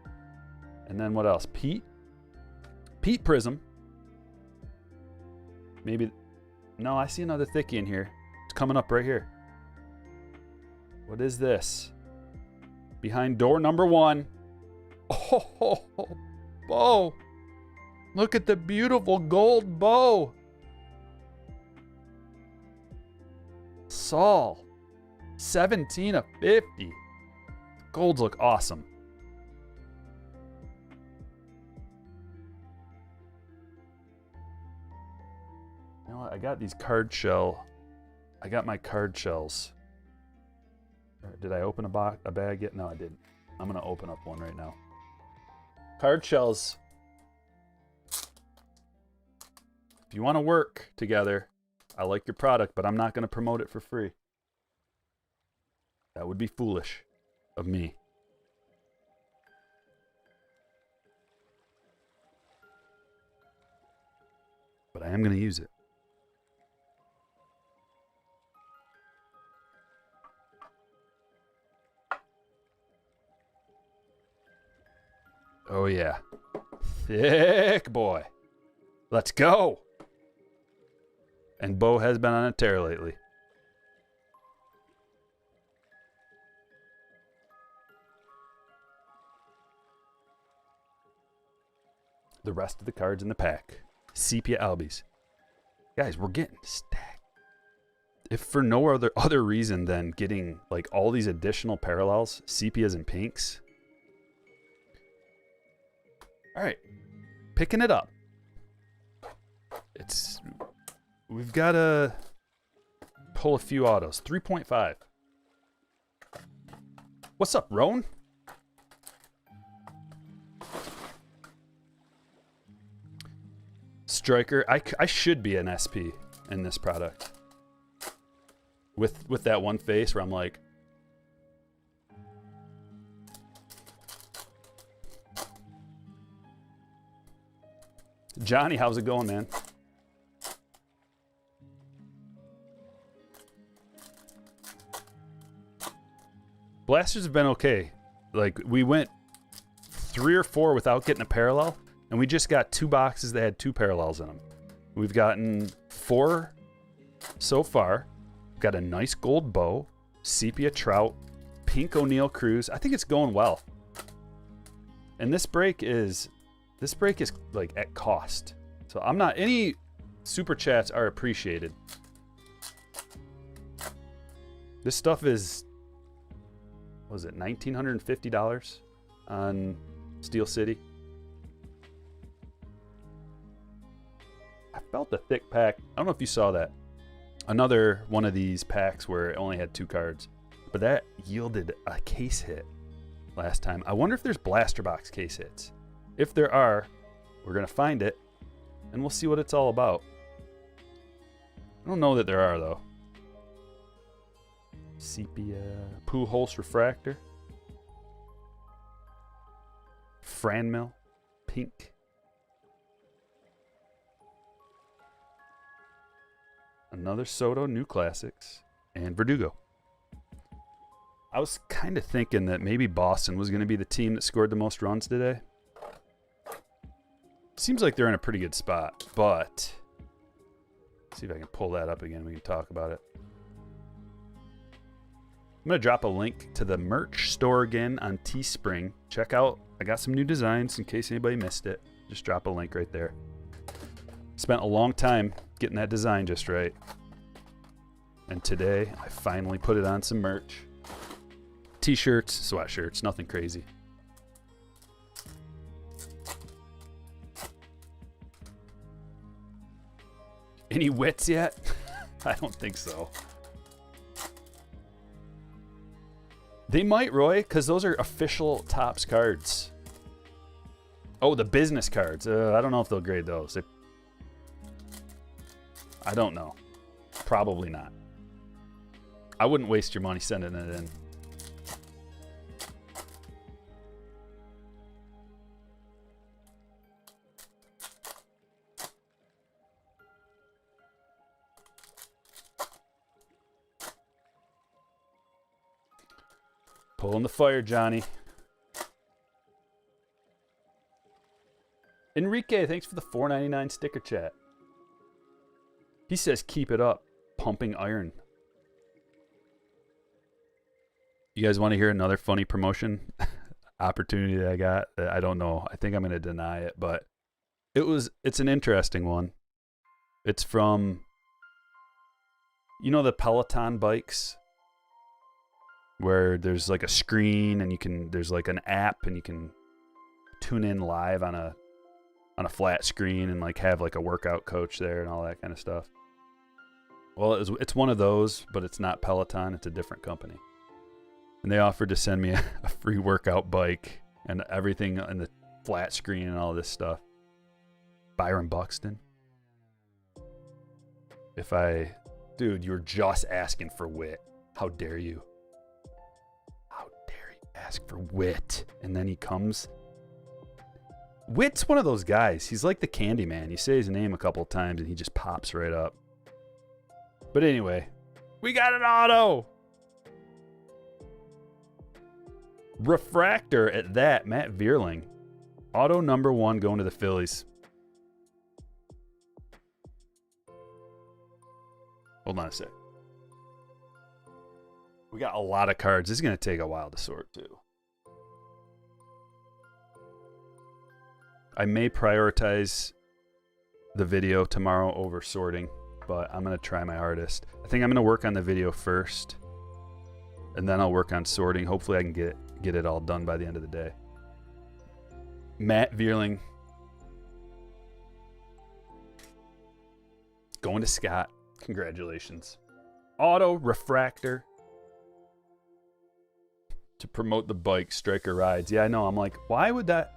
And then what else? Pete Prism. Maybe. No, I see another thickie in here. It's coming up right here. What is this? Behind door number 1. Oh, bow. Look at the beautiful gold bow. Saul. 17 of 50. Golds look awesome. You know what? I got these card shell. I got my card shells. Did I open a bag yet? No, I didn't. I'm going to open up one right now. Card shells. If you want to work together, I like your product, but I'm not going to promote it for free. That would be foolish of me. But I am going to use it. Oh yeah. Thick boy. Let's go. And Bo has been on a tear lately. The rest of the cards in the pack. Sepia Albies. Guys, we're getting stacked. If for no other reason than getting like all these additional parallels, sepias and pinks. All right, picking it up. We've got to pull a few autos. 3.5. What's up, Roan? Striker. I should be an SP in this product. With that one face where I'm like, Johnny, how's it going, man? Blasters have been okay. Like, we went 3 or 4 without getting a parallel, and we just got 2 boxes that had 2 parallels in them. We've gotten 4 so far. Got a nice gold bow, sepia trout, pink O'Neal Cruz. I think it's going well. And this break is like at cost. So I'm not, any super chats are appreciated. This stuff is, what was it, $1,950 on Steel City. I felt the thick pack. I don't know if you saw that. Another one of these packs where it only had 2 cards. But that yielded a case hit last time. I wonder if there's blaster box case hits. If there are, we're going to find it, and we'll see what it's all about. I don't know that there are, though. Sepia, Pujols Refractor, Franmil, pink. Another Soto, New Classics, and Verdugo. I was kind of thinking that maybe Boston was going to be the team that scored the most runs today. Seems like they're in a pretty good spot, but let's see if I can pull that up again. We can talk about it. I'm going to drop a link to the merch store again on Teespring. Check out, I got some new designs in case anybody missed it. Just drop a link right there. Spent a long time getting that design just right. And today, I finally put it on some merch. T-shirts, sweatshirts, nothing crazy. Any wits yet? I don't think so. They might, Roy, because those are official Topps cards. Oh, the business cards. I don't know if they'll grade those. I don't know. Probably not. I wouldn't waste your money sending it in. Pulling the fire, Johnny. Enrique, thanks for the $4.99 sticker chat. He says, keep it up, pumping iron. You guys want to hear another funny promotion opportunity that I got? I don't know. I think I'm going to deny it, but it's an interesting one. It's from, you know, the Peloton bikes where there's like a screen and there's like an app and you can tune in live on a flat screen and like have like a workout coach there and all that kind of stuff. Well, it's one of those, but it's not Peloton. It's a different company. And they offered to send me a free workout bike and everything in the flat screen and all this stuff. Byron Buxton. Dude, you're just asking for wit. How dare you? How dare you ask for wit? And then he comes. Wit's one of those guys. He's like the candy man. You say his name a couple times and he just pops right up. But anyway, we got an auto. Refractor at that, Matt Vierling. Auto number 1 going to the Phillies. Hold on a sec. We got a lot of cards. This is going to take a while to sort too. I may prioritize the video tomorrow over sorting, but I'm going to try my hardest. I think I'm going to work on the video first, and then I'll work on sorting. Hopefully I can get it all done by the end of the day. Matt Vierling. Going to Scott. Congratulations. Auto refractor. To promote the bike, Striker Rides. Yeah, I know. I'm like, why would that...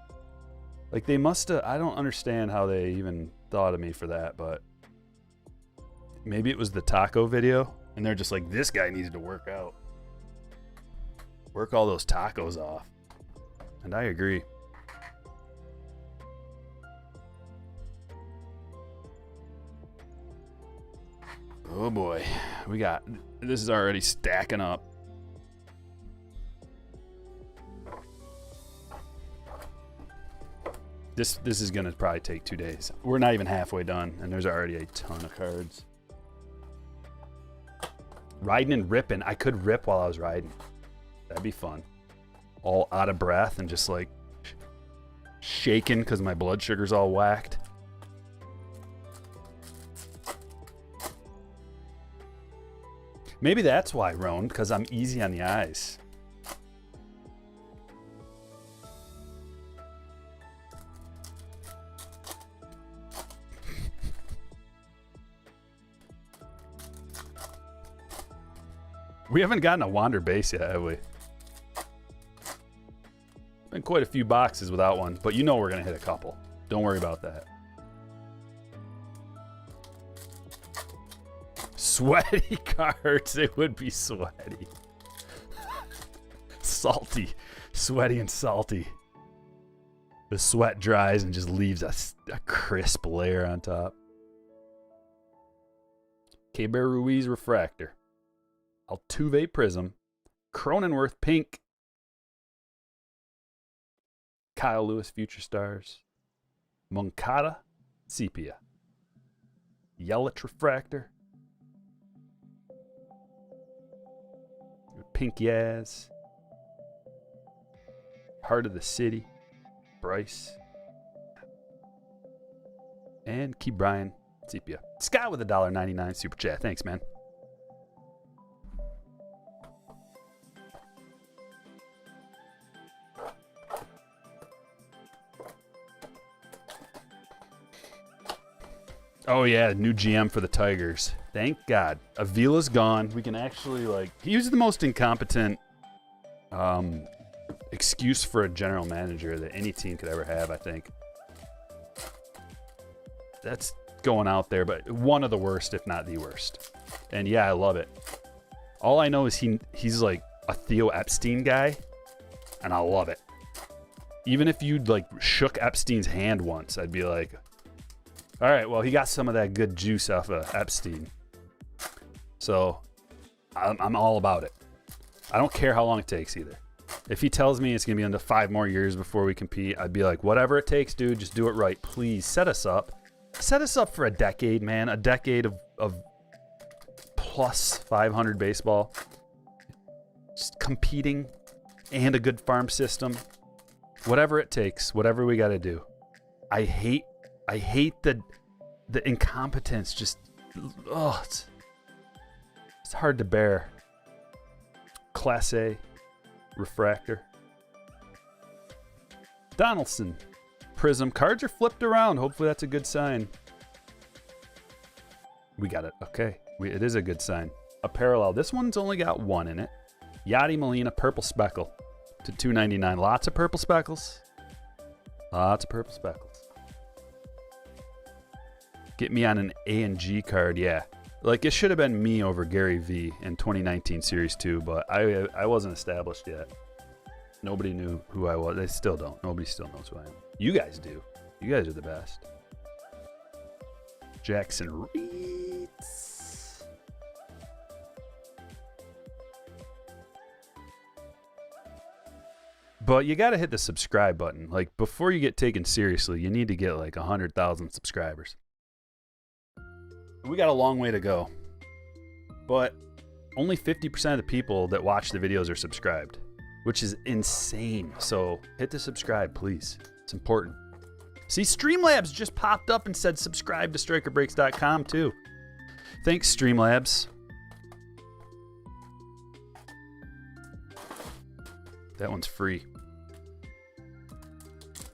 Like, they must have... I don't understand how they even thought of me for that, but... Maybe it was the taco video, and they're just like, this guy needs to work out. Work all those tacos off. And I agree. Oh boy. This is already stacking up. This is gonna probably take 2 days. We're not even halfway done, and there's already a ton of cards. Riding and ripping. I could rip while I was riding. That'd be fun. All out of breath and just like shaking because my blood sugar's all whacked. Maybe that's why, Roan, because I'm easy on the eyes. We haven't gotten a wander base yet, have we? Been quite a few boxes without one, but you know we're going to hit a couple. Don't worry about that. Sweaty cards. It would be sweaty. Salty. Sweaty and salty. The sweat dries and just leaves a crisp layer on top. K-Bear Ruiz Refractor. Altuve Prism. Cronenworth Pink. Kyle Lewis Future Stars. Moncada Sepia. Yelich Refractor. Pink Yaz. Heart of the City. Bryce. And Key Brian Sepia. Scott with a $1.99 super chat. Thanks, man. Oh yeah, new GM for the Tigers. Thank God. Avila's gone. We can actually, like, he was the most incompetent excuse for a general manager that any team could ever have, I think. That's going out there, but one of the worst, if not the worst. And yeah, I love it. All I know is he's like a Theo Epstein guy, and I love it. Even if you'd like shook Epstein's hand once, I'd be like, all right, well, he got some of that good juice off of Epstein. So I'm all about it. I don't care how long it takes either. If he tells me it's going to be under 5 more years before we compete, I'd be like, whatever it takes, dude, just do it right. Please set us up. Set us up for a decade, man. A decade of plus 500 baseball. Just competing and a good farm system. Whatever it takes, whatever we got to do. I hate the incompetence. Just, oh, it's hard to bear. Class A refractor. Donaldson. Prism. Cards are flipped around. Hopefully that's a good sign. We got it. Okay. It is a good sign. A parallel. This one's only got 1 in it. Yadi Molina, purple speckle to $2.99. Lots of purple speckles. Lots of purple speckles. Get me on an A and G card. Yeah. Like, it should have been me over Gary V in 2019 Series 2, but I wasn't established yet. Nobody knew who I was. They still don't. Nobody still knows who I am. You guys do. You guys are the best. Jackson Reeds. But you got to hit the subscribe button. Like, before you get taken seriously, you need to get like 100,000 subscribers. We got a long way to go. But only 50% of the people that watch the videos are subscribed, which is insane. So hit the subscribe, please. It's important. See, Streamlabs just popped up and said subscribe to StrikerBreaks.com too. Thanks, Streamlabs. That one's free.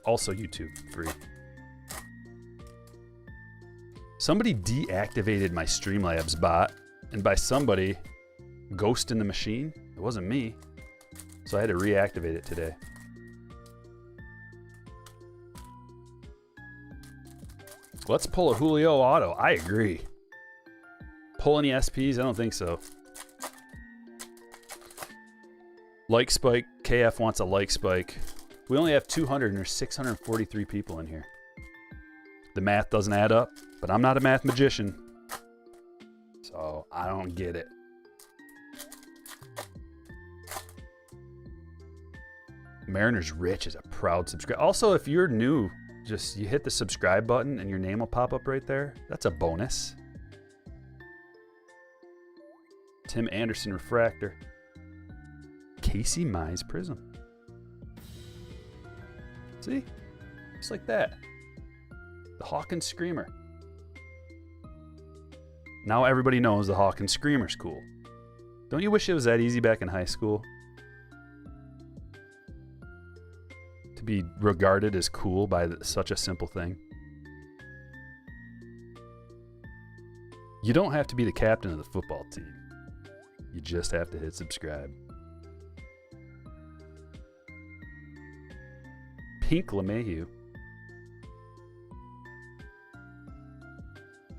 Also YouTube, free. Somebody deactivated my Streamlabs bot, and by somebody, Ghost in the Machine. It wasn't me. So I had to reactivate it today. Let's pull a Julio auto. I agree. Pull any SPs? I don't think so. Like spike. KF wants a like spike. We only have 200 and there's 643 people in here. The math doesn't add up, but I'm not a math magician. So I don't get it. Mariners Rich is a proud subscriber. Also, if you're new, just you hit the subscribe button and your name will pop up right there. That's a bonus. Tim Anderson Refractor. Casey Mize Prism. See? Just like that. The Hawkins Screamer. Now everybody knows the Hawkins Screamer's cool. Don't you wish it was that easy back in high school? To be regarded as cool by such a simple thing. You don't have to be the captain of the football team. You just have to hit subscribe. Pink LeMahieu.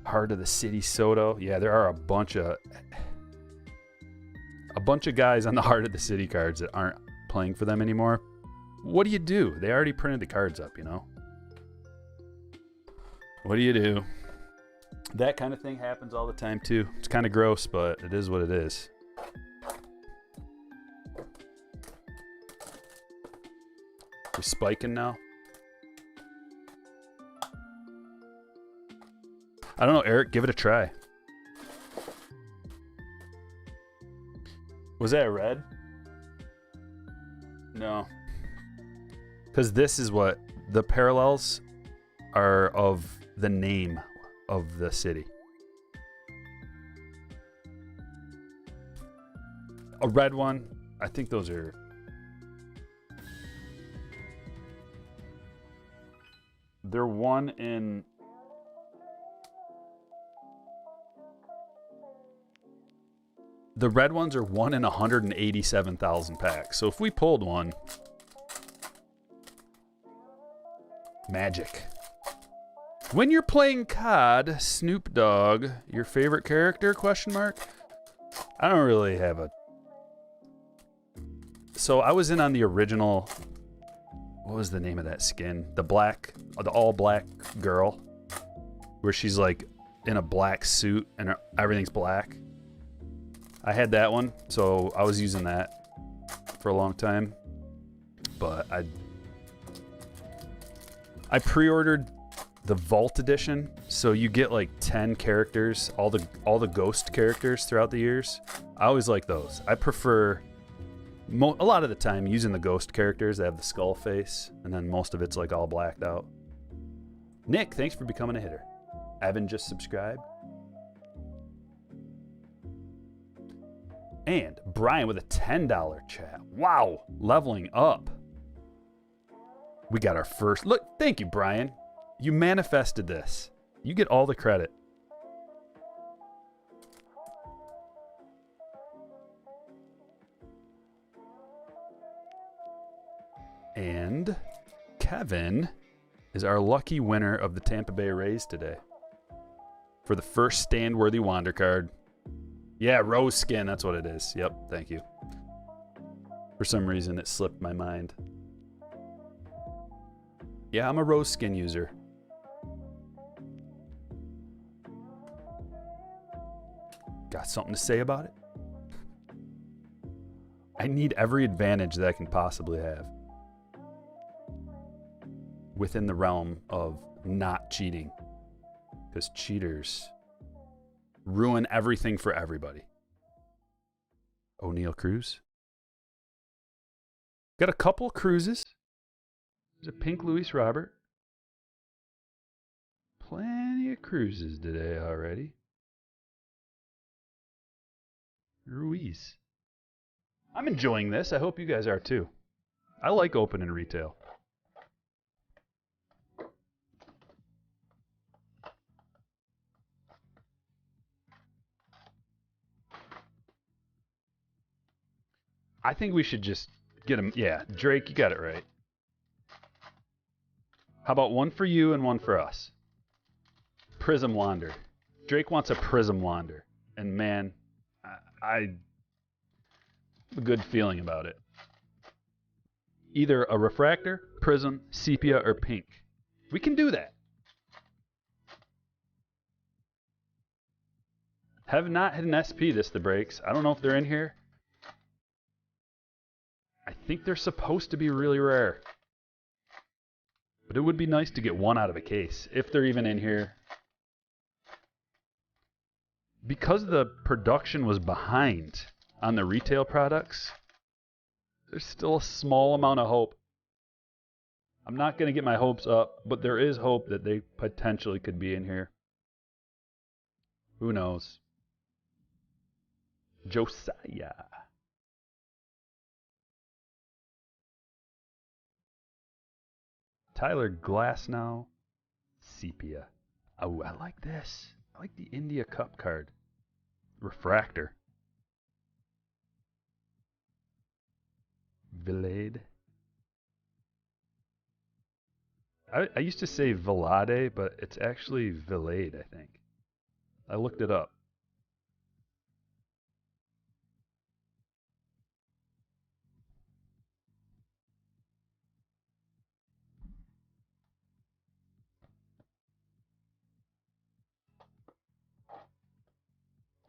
Heart of the City Soto. Yeah, there are a bunch of guys on the Heart of the City cards that aren't playing for them anymore. What do you do? They already printed the cards up, you know? What do you do? That kind of thing happens all the time too. It's kind of gross, but it is what it is. We're spiking now. I don't know, Eric. Give it a try. Was that a red? No. Because this is what the parallels are of the name of the city. A red one. I think those are... They're one in The red ones are 1 in 187,000 packs. So if we pulled one, magic. When you're playing COD, Snoop Dogg, your favorite character, question mark? I don't really have a... So I was in on the original, what was the name of that skin? The all black girl, where she's like in a black suit and everything's black. I had that one, so I was using that for a long time. But I pre-ordered the Vault Edition, so you get like 10 characters, all the ghost characters throughout the years. I always like those. I prefer a lot of the time using the ghost characters that have the skull face, and then most of it's like all blacked out. Nick, thanks for becoming a hitter. Evan just subscribed. And Brian with a $10 chat. Wow, leveling up. We got our first. Look, thank you, Brian. You manifested this. You get all the credit. And Kevin is our lucky winner of the Tampa Bay Rays today for the first stand-worthy Wander card. Yeah, rose skin, that's what it is. Yep, thank you. For some reason, it slipped my mind. Yeah, I'm a rose skin user. Got something to say about it? I need every advantage that I can possibly have within the realm of not cheating, because cheaters ruin everything for everybody. O'Neal Cruz. Got a couple cruises. There's a pink Luis Robert. Plenty of cruises today already. Ruiz. I'm enjoying this. I hope you guys are too. I like opening retail. I think we should just get him. Yeah, Drake, you got it right. How about one for you and one for us? Prism Wander. Drake wants a Prism Wander. And man, I have a good feeling about it. Either a refractor, prism, sepia, or pink. We can do that. Have not hit an SP this the breaks. I don't know if they're in here. I think they're supposed to be really rare. But it would be nice to get one out of a case, if they're even in here. Because the production was behind on the retail products, there's still a small amount of hope. I'm not going to get my hopes up, but there is hope that they potentially could be in here. Who knows? Josiah. Tyler Glasnow, sepia. Oh, I like this. I like the India Cup card. Refractor. Vilade. I used to say Vilade, but it's actually Vilade, I think. I looked it up.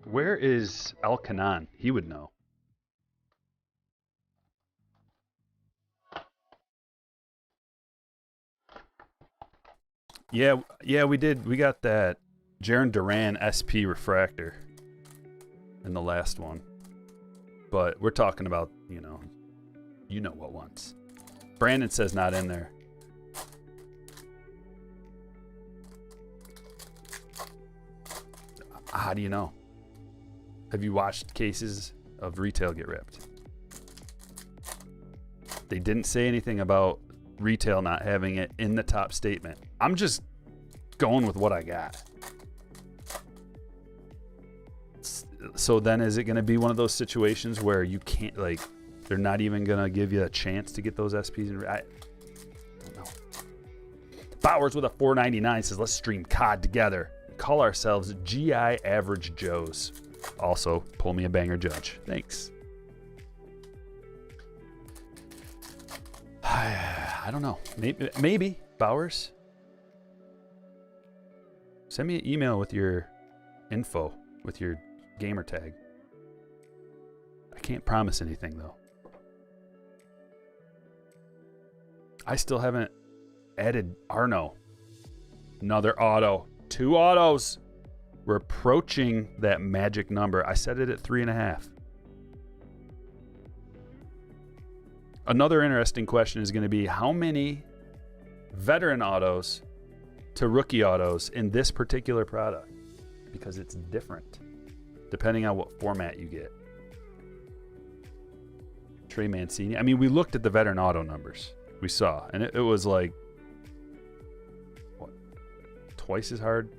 Where is Al-Kanan? He would know. Yeah, we did. We got that Jaron Duran SP refractor in the last one. But we're talking about, you know what ones. Brandon says not in there. How do you know? Have you watched cases of retail get ripped? They didn't say anything about retail not having it in the top statement. I'm just going with what I got. So then is it going to be one of those situations where you can't, like, they're not even going to give you a chance to get those SPs? I don't know. Bowers with a $4.99 says, let's stream COD together. Call ourselves GI Average Joes. Also, pull me a banger judge. Thanks. I don't know. Maybe Bowers. Send me an email with your info, with your gamer tag. I can't promise anything, though. I still haven't added Arno. Another auto. 2 autos. We're approaching that magic number. I set it at 3.5. Another interesting question is going to be how many veteran autos to rookie autos in this particular product, because it's different depending on what format you get. Trey Mancini. I mean, we looked at the veteran auto numbers we saw, and it was like, what, twice as hard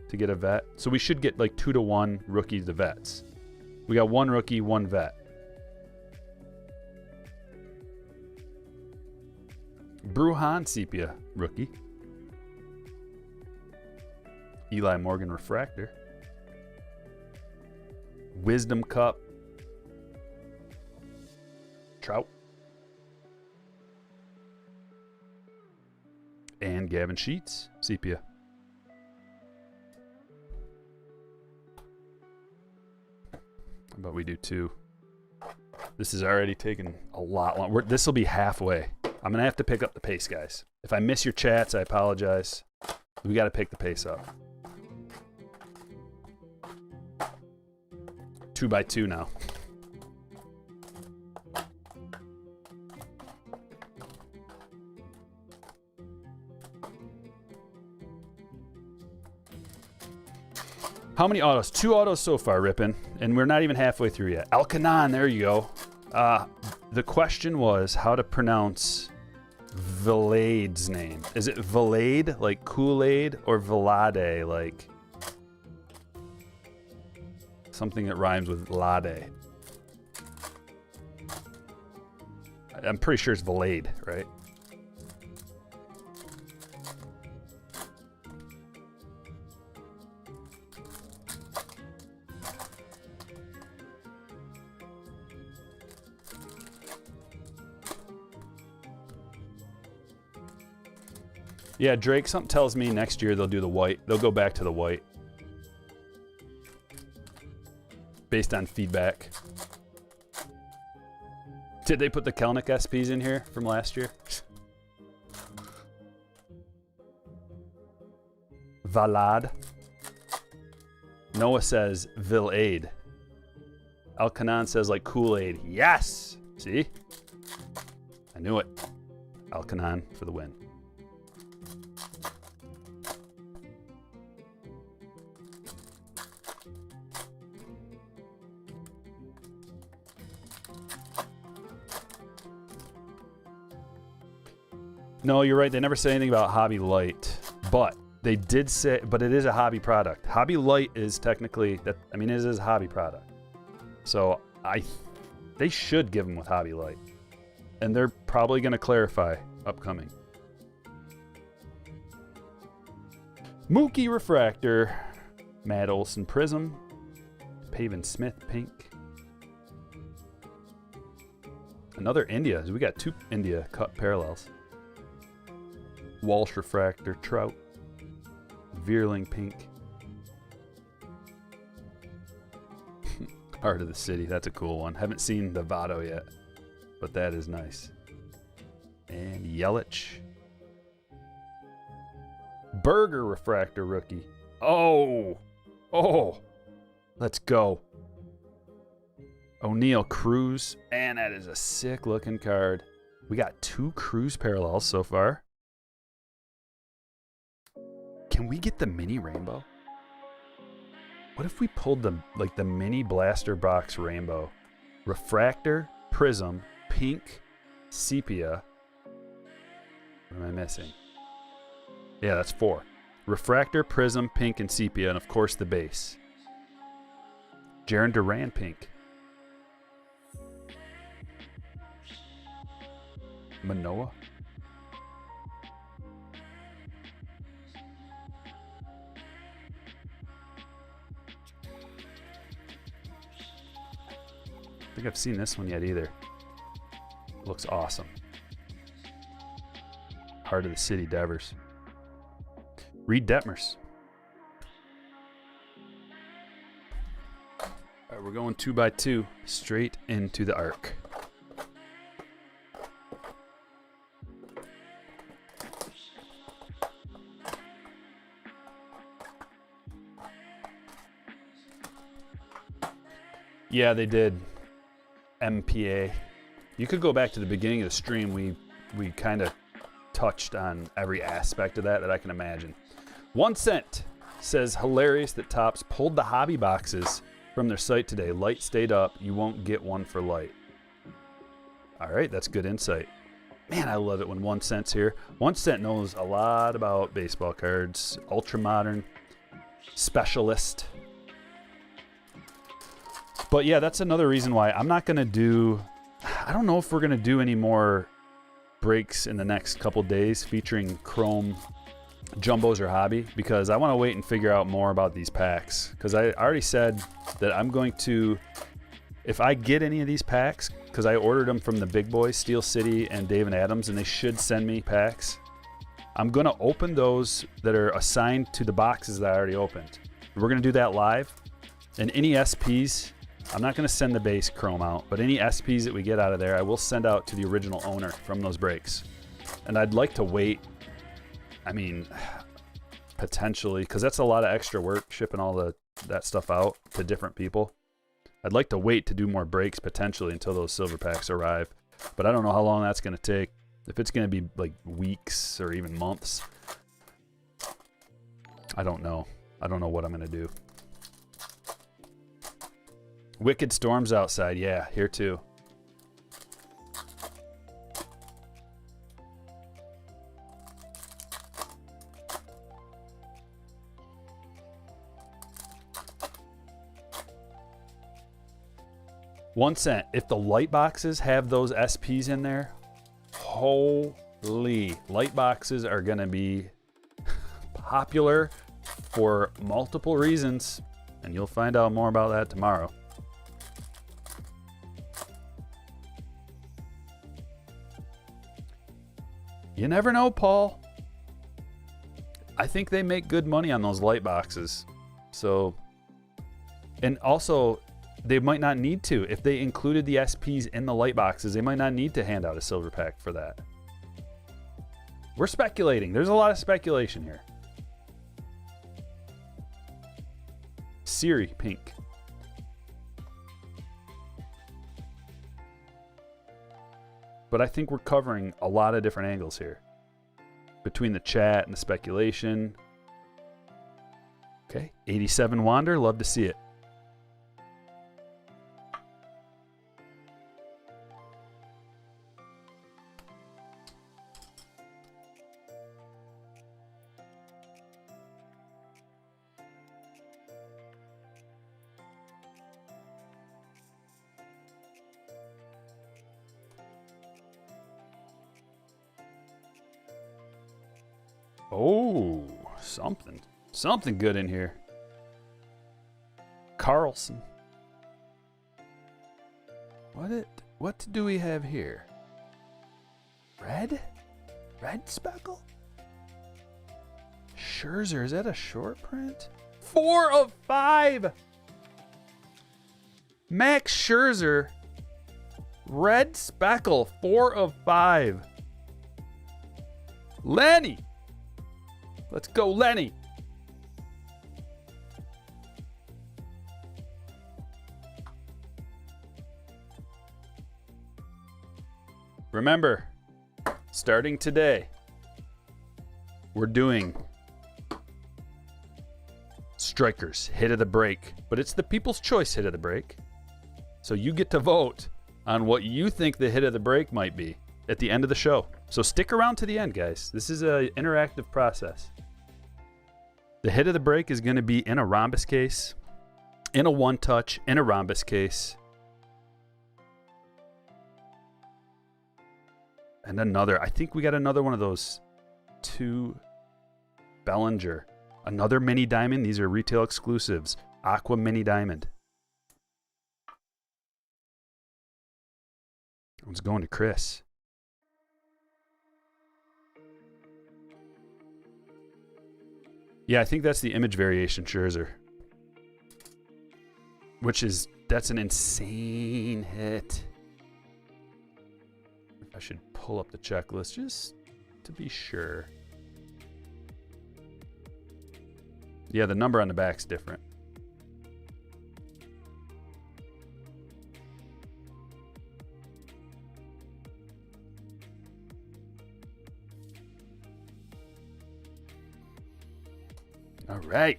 to get a vet. So we should get like 2-to-1 rookies to vets. We got 1 rookie, 1 vet. Bruhan Sepia rookie. Eli Morgan refractor. Wisdom Cup. Trout. And Gavin Sheets sepia. How about we do 2? This is already taking a lot longer. This will be halfway. I'm going to have to pick up the pace, guys. If I miss your chats, I apologize. We got to pick the pace up. 2 by 2 now. How many autos? 2 autos so far, Rippin', and we're not even halfway through yet. Alcanon, there you go. The question was how to pronounce Vilade's name. Is it Vilade, like Kool-Aid, or Vilade, like something that rhymes with Lade? I'm pretty sure it's Vilade, right? Yeah, Drake, something tells me next year they'll do the white. They'll go back to the white. Based on feedback. Did they put the Kelnick SPs in here from last year? Valad. Noah says Vilade. Alcanon says like Kool-Aid. Yes! See? I knew it. Alcanon for the win. No, you're right. They never say anything about Hobby Light, but they did say, but it is a hobby product. Hobby Light is technically that. I mean, it is a hobby product. So they should give them with Hobby Light, and they're probably going to clarify upcoming. Mookie Refractor, Matt Olson Prism, Pavin Smith Pink. Another India. We got 2 India cut parallels. Walsh Refractor, Trout, Veerling Pink. Heart of the City, that's a cool one. Haven't seen the Votto yet, but that is nice. And Yelich. Burger Refractor rookie. Oh, let's go. O'Neal Cruz, and that is a sick looking card. We got 2 Cruz parallels so far. Can we get the mini rainbow? What if we pulled the mini blaster box rainbow? Refractor, Prism, Pink, Sepia. What am I missing? Yeah, that's 4. Refractor, Prism, Pink, and Sepia, and of course the base. Jaron Duran pink. Manoa. I think I've seen this one yet either. Looks awesome. Heart of the City, Devers. Reed Detmers. All right, we're going 2x2 straight into the arc. Yeah, they did. MPA. You could go back to the beginning of the stream. We kind of touched on every aspect of that I can imagine. 1 cent says, hilarious that Topps pulled the hobby boxes from their site today. Light stayed up. You won't get one for light. All right, that's good insight. Man, I love it when 1 cent's here. 1 cent knows a lot about baseball cards. Ultra modern. Specialist. But yeah, that's another reason why I'm not going to do... I don't know if we're going to do any more breaks in the next couple days featuring Chrome Jumbos or Hobby, because I want to wait and figure out more about these packs. Because I already said that I'm going to... If I get any of these packs, because I ordered them from the big boys, Steel City and Dave and Adams, and they should send me packs, I'm going to open those that are assigned to the boxes that I already opened. We're going to do that live. And any SPs... I'm not going to send the base Chrome out, but any SPs that we get out of there, I will send out to the original owner from those breaks. And I'd like to wait, I mean, potentially, because that's a lot of extra work shipping all that stuff out to different people. I'd like to wait to do more breaks potentially until those silver packs arrive. But I don't know how long that's going to take. If it's going to be like weeks or even months, I don't know. I don't know what I'm going to do. Wicked storms outside. Yeah, here too. $1 cent. If the light boxes have those SPs in there, holy, light boxes are going to be popular for multiple reasons, and you'll find out more about that tomorrow. You never know, Paul. I think they make good money on those light boxes. So, and also, they might not need to. If they included the SPs in the light boxes, they might not need to hand out a silver pack for that. We're speculating. There's a lot of speculation here. Siri, pink. But I think we're covering a lot of different angles here. Between the chat and the speculation. Okay, 87 Wander, love to see it. Oh, something good in here. Carlson. What do we have here? Red speckle? Scherzer, is that a short print? 4 of 5. Max Scherzer. Red speckle, 4 of 5. Lenny. Let's go, Lenny. Remember, starting today, we're doing strikers, hit of the break, but it's the people's choice hit of the break. So you get to vote on what you think the hit of the break might be at the end of the show. So stick around to the end, guys. This is an interactive process. The hit of the break is going to be in a rhombus case. in a one-touch, in a rhombus case. And another, I think we got another one of those 2 Bellinger. Another mini diamond. These are retail exclusives. Aqua mini diamond. One's going to Chris. Yeah, I think that's the image variation Scherzer. That's an insane hit. I should pull up the checklist just to be sure. Yeah, the number on the back's different. All right.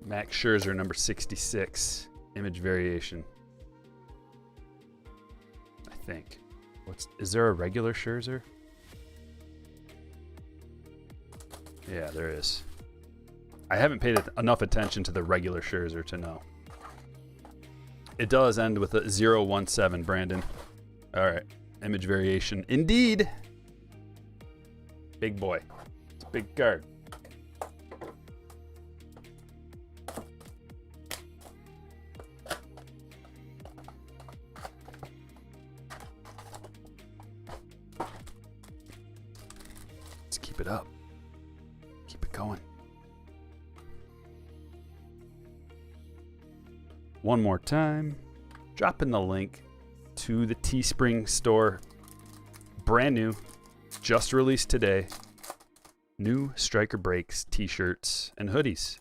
Max Scherzer, number 66. Image variation. I think. Is there a regular Scherzer? Yeah, there is. I haven't paid enough attention to the regular Scherzer to know. It does end with a 017, Brandon. All right. Image variation. Indeed. Big boy. It's a big card. Keep it up. Keep it going. One more time. Dropping the link to the Teespring store. Brand new. Just released today. New Striker Breaks t-shirts and hoodies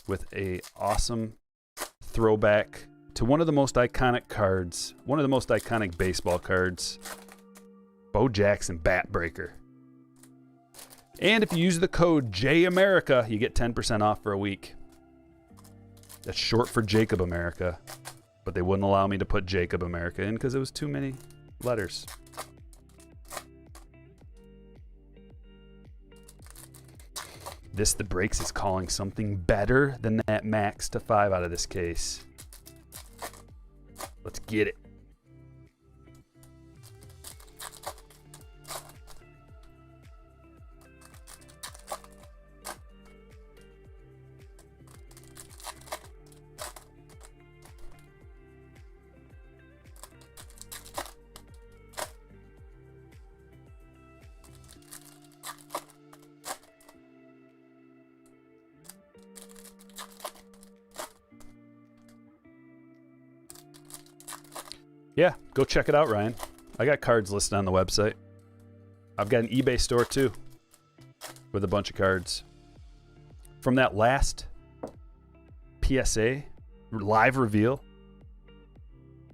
with a awesome throwback to one of the most iconic cards. One of the most iconic baseball cards. Bo Jackson Bat Breaker. And if you use the code JAMERICA, you get 10% off for a week. That's short for Jacob America. But they wouldn't allow me to put Jacob America in because it was too many letters. This, the breaks, is calling something better than that max to 5 out of this case. Let's get it. Yeah, go check it out, Ryan. I got cards listed on the website. I've got an eBay store too with a bunch of cards. From that last PSA live reveal,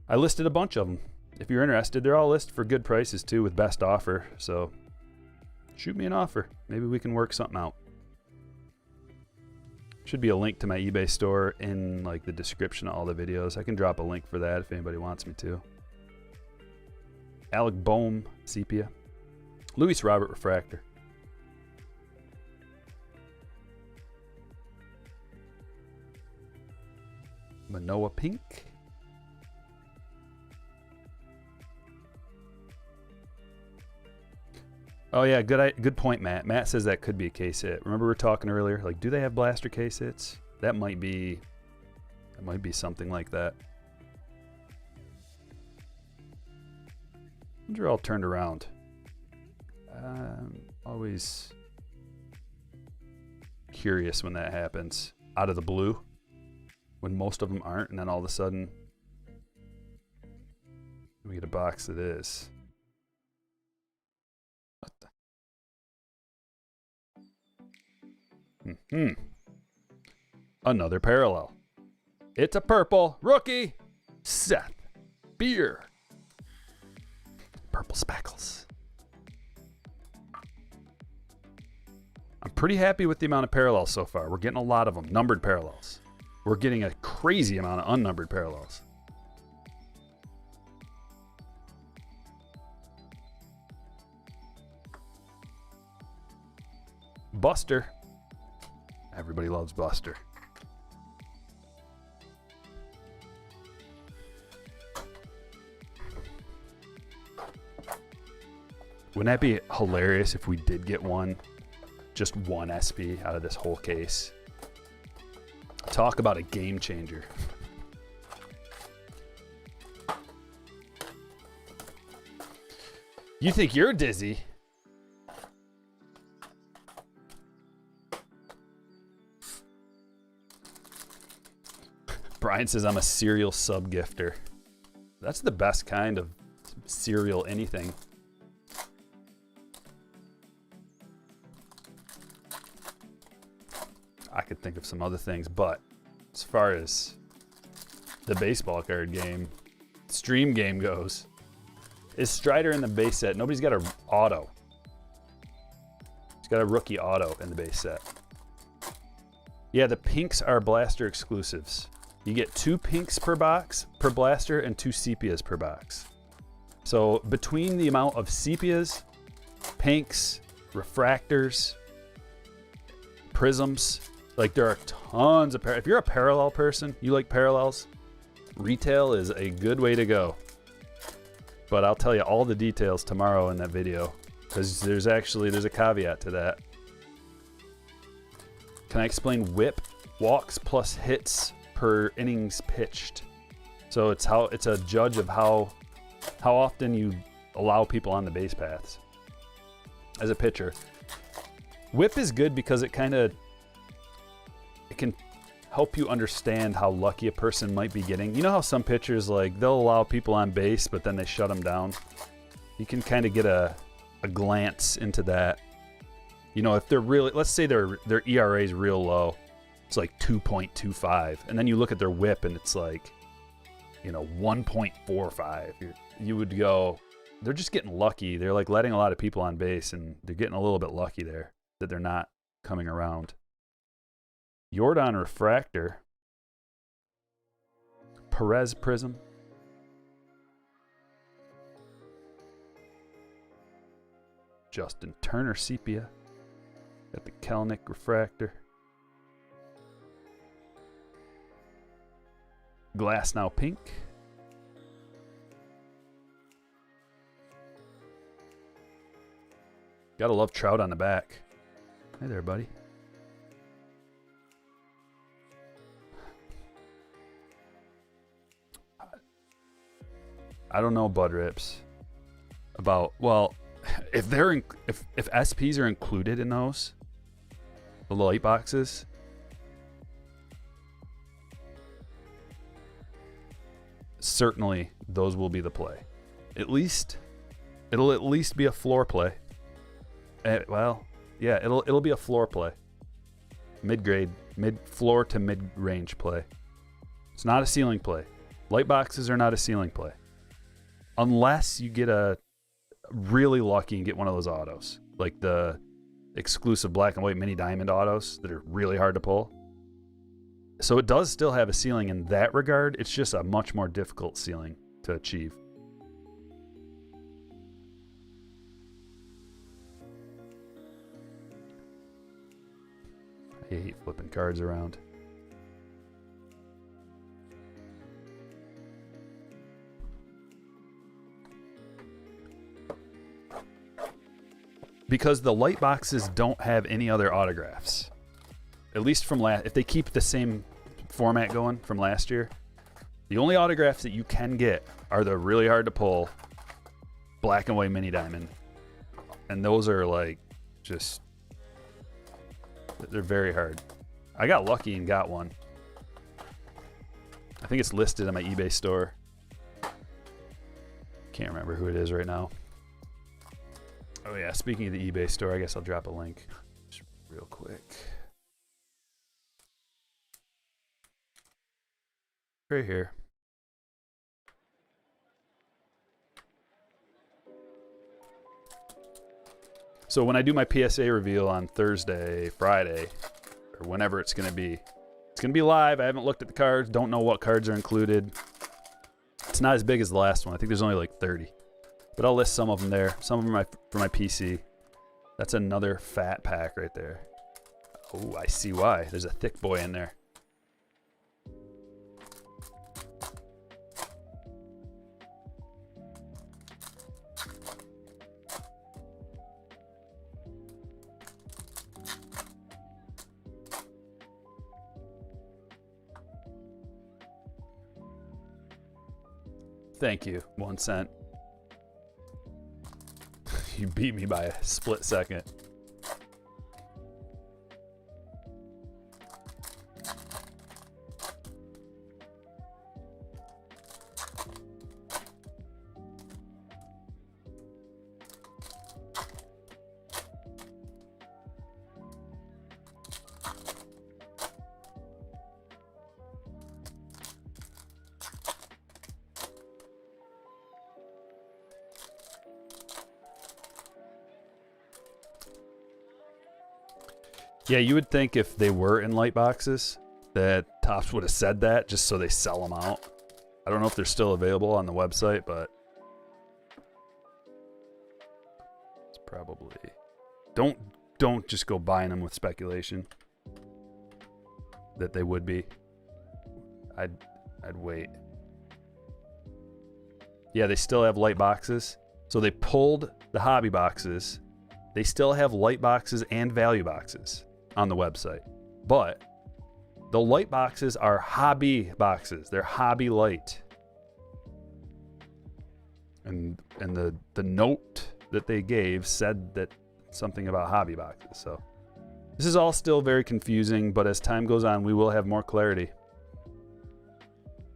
I listed a bunch of them. If you're interested, they're all listed for good prices too with best offer. So shoot me an offer. Maybe we can work something out. Should be a link to my eBay store in like the description of all the videos. I can drop a link for that if anybody wants me to. Alec Boehm Sepia. Luis Robert Refractor. Manoa Pink. Oh yeah, good point, Matt. Matt says that could be a case hit. Remember we were talking earlier, like, do they have blaster case hits? That might be something like that. They're all turned around. Always curious when that happens. Out of the blue. When most of them aren't, and then all of a sudden we get a box that is. What the? Another parallel. It's a purple rookie. Seth Beer. Purple speckles. I'm pretty happy with the amount of parallels so far. We're getting a lot of them. Numbered parallels. We're getting a crazy amount of unnumbered parallels. Buster. Everybody loves Buster. Wouldn't that be hilarious if we did get one, just one SP out of this whole case? Talk about a game changer. You think you're dizzy? Brian says I'm a serial sub gifter. That's the best kind of serial anything. I could think of some other things, but as far as the baseball card game, stream game goes, is Strider in the base set? Nobody's got an auto. He's got a rookie auto in the base set. Yeah, the pinks are blaster exclusives. You get 2 pinks per box, per blaster, and 2 sepias per box. So between the amount of sepias, pinks, refractors, prisms, like there are tons of if you're a parallel person, you like parallels, retail is a good way to go. But I'll tell you all the details tomorrow in that video, because there's a caveat to that. Can I explain whip? Walks plus hits per innings pitched. So it's a judge of how often you allow people on the base paths as a pitcher. Whip is good because it can help you understand how lucky a person might be getting. You know how some pitchers, like, they'll allow people on base, but then they shut them down? You can kind of get a glance into that. You know, if they're really, let's say their ERA is real low, it's like 2.25, and then you look at their whip and it's like, you know, 1.45. You would go, they're just getting lucky. They're like letting a lot of people on base, and they're getting a little bit lucky there that they're not coming around. Jordan refractor. Perez prism. Justin Turner sepia. Got the Kelnick refractor. Glass now pink. Gotta love Trout on the back. Hey there, buddy. I don't know, Bud Rips, about, well, if SPs are included in those, the light boxes, certainly those will be the play. It'll at least be a floor play. Well, yeah, it'll be a floor play. Mid-grade, mid-floor to mid-range play. It's not a ceiling play. Light boxes are not a ceiling play. Unless you get a really lucky and get one of those autos, like the exclusive black and white mini diamond autos that are really hard to pull. So it does still have a ceiling in that regard. It's just a much more difficult ceiling to achieve. I hate flipping cards around. Because the light boxes don't have any other autographs. At least from if they keep the same format going from last year, the only autographs that you can get are the really hard to pull black and white mini diamond. And those are like just, they're very hard. I got lucky and got one. I think it's listed on my eBay store. Can't remember who it is right now. Oh yeah, speaking of the eBay store, I guess I'll drop a link just real quick. Right here. So when I do my PSA reveal on Thursday, Friday, or whenever it's going to be live. I haven't looked at the cards. Don't know what cards are included. It's not as big as the last one. I think there's only like 30. But I'll list some of them there. Some of them are for my PC. That's another fat pack right there. Oh, I see why. There's a thick boy in there. Thank you, 1 cent. You beat me by a split second. Yeah, you would think if they were in light boxes that Topps would have said that just so they sell them out. I don't know if they're still available on the website, but it's probably... Don't just go buying them with speculation that they would be. I'd wait. Yeah, they still have light boxes. So they pulled the hobby boxes. They still have light boxes and value boxes on the website, but the light boxes are hobby boxes. They're hobby light, and the note that they gave said that something about hobby boxes. So this is all still very confusing, but as time goes on, we will have more clarity.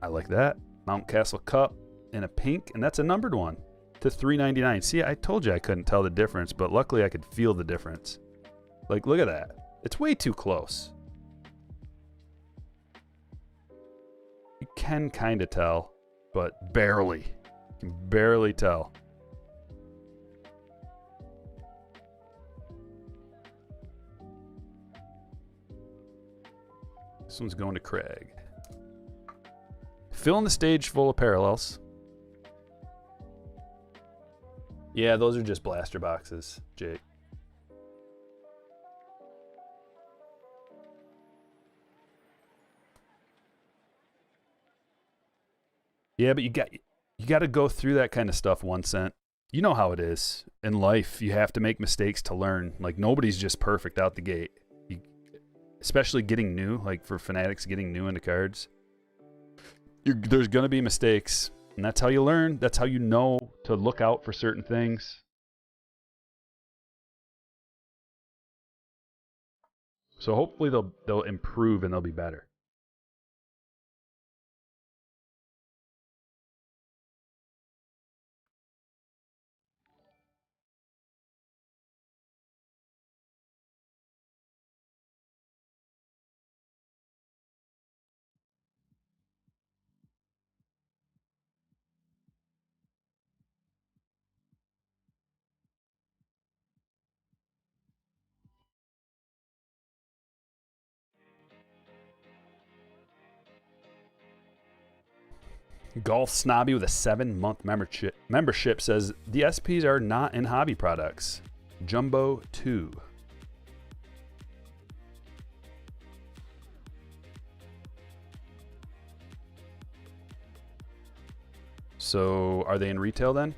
I like that Mount Castle Cup in a pink, and that's a numbered one to $3.99. See, I told you I couldn't tell the difference, but luckily I could feel the difference. Like, look at that. It's way too close. You can kind of tell, but barely. You can barely tell. This one's going to Craig. Filling the stage full of parallels. Yeah, those are just blaster boxes, Jake. Yeah, but you got to go through that kind of stuff, 1 cent. You know how it is. In life, you have to make mistakes to learn. Like, nobody's just perfect out the gate. Especially getting new, like for fanatics getting new into cards. There's going to be mistakes. And that's how you learn. That's how you know to look out for certain things. So hopefully they'll improve and they'll be better. Golf Snobby with a 7-month membership says the SPs are not in hobby products. Jumbo 2. So are they in retail then?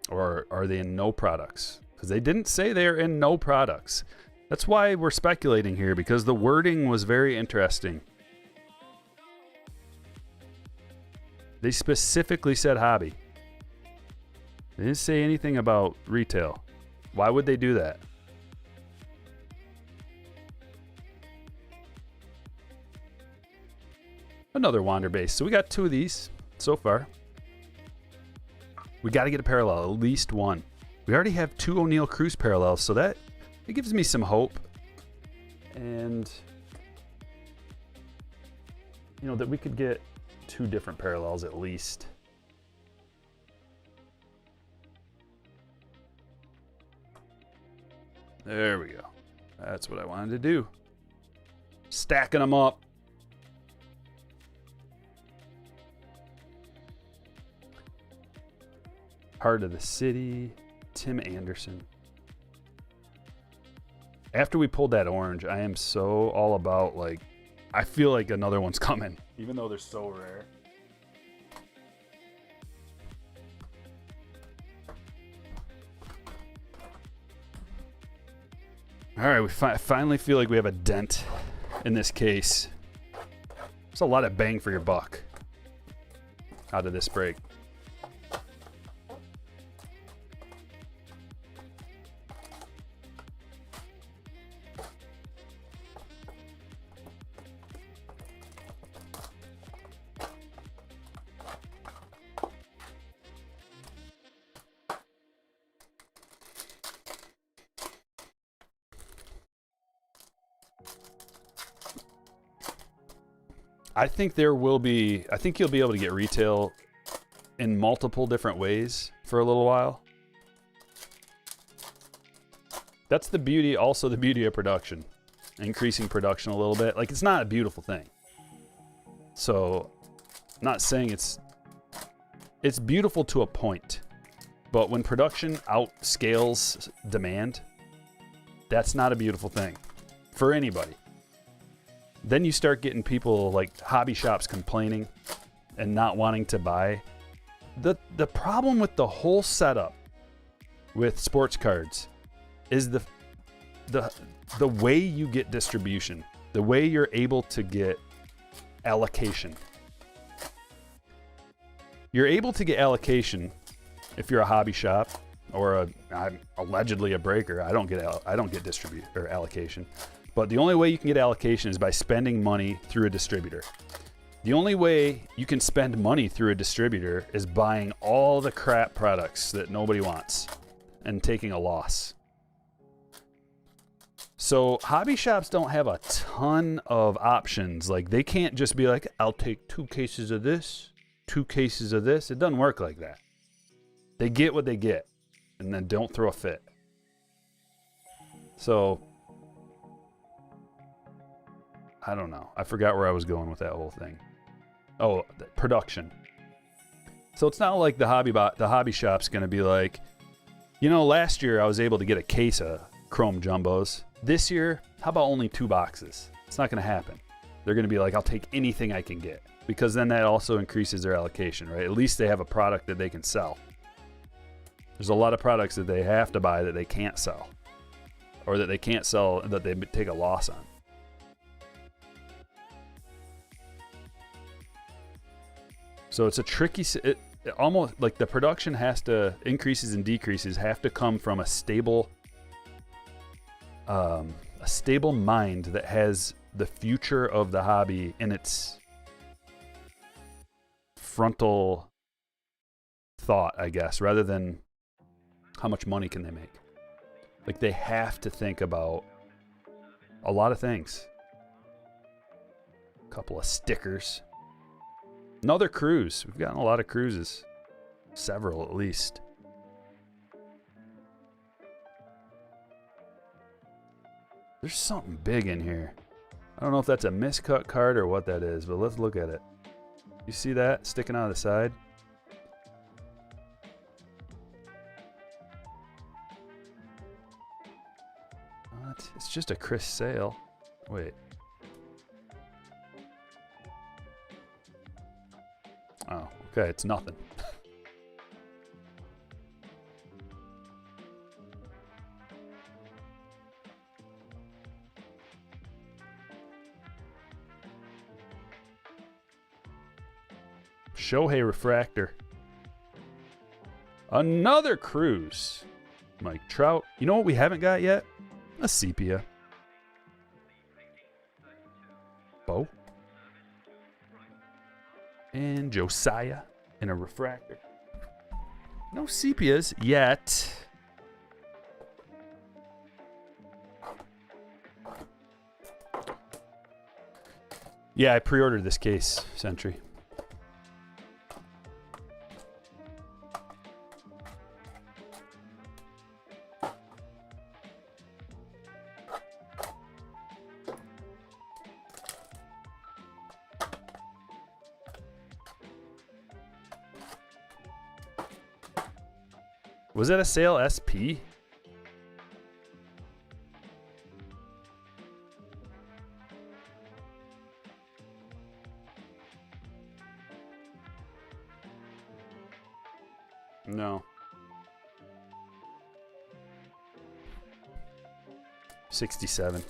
Or are they in no products? Because they didn't say they're in no products. That's why we're speculating here, because the wording was very interesting. They specifically said hobby. They didn't say anything about retail. Why would they do that? Another Wander base. So we got 2 of these so far. We got to get a parallel, at least one. We already have 2 O'Neal Cruz parallels, so that it gives me some hope. And, you know, that we could get 2 different parallels at least. There we go. That's what I wanted to do. Stacking them up. Heart of the City, Tim Anderson. After we pulled that orange, I am so all about, like, I feel like another one's coming, even though they're so rare. All right, we finally feel like we have a dent in this case. There's a lot of bang for your buck out of this break. I think you'll be able to get retail in multiple different ways for a little while. That's the beauty, also the beauty of production. Increasing production a little bit. Like, it's not a beautiful thing. So, I'm not saying it's beautiful to a point. But when production outscales demand, that's not a beautiful thing for anybody. Then you start getting people like hobby shops complaining and not wanting to buy. The problem with the whole setup with sports cards is the way you get distribution, the way you're able to get allocation. You're able to get allocation if you're a hobby shop or I'm allegedly a breaker. I don't get distribute or allocation. But the only way you can get allocation is by spending money through a distributor. The only way you can spend money through a distributor is buying all the crap products that nobody wants and taking a loss. So hobby shops don't have a ton of options. Like, they can't just be like, I'll take 2 cases of this, 2 cases of this. It doesn't work like that. They get what they get and then don't throw a fit. So I don't know. I forgot where I was going with that whole thing. Oh, production. So it's not like the hobby shop's going to be like, you know, last year I was able to get a case of Chrome Jumbos. This year, how about only 2 boxes? It's not going to happen. They're going to be like, I'll take anything I can get. Because then that also increases their allocation, right? At least they have a product that they can sell. There's a lot of products that they have to buy that they can't sell. Or that they can't sell that they take a loss on. So it's a tricky, it almost like the production increases and decreases have to come from a stable mind that has the future of the hobby in its frontal thought, I guess, rather than how much money can they make. Like, they have to think about a lot of things. A couple of stickers. Another cruise. We've gotten a lot of cruises. Several, at least. There's something big in here. I don't know if that's a miscut card or what that is, but let's look at it. You see that sticking out of the side? What? It's just a Chris Sale. Wait. Oh, okay, it's nothing. Shohei Refractor. Another cruise. Mike Trout. You know what we haven't got yet? A sepia. Bo. And Josiah in a refractor. No sepias yet. Yeah, I pre-ordered this case, Sentry. Was that a sale SP? No. 67.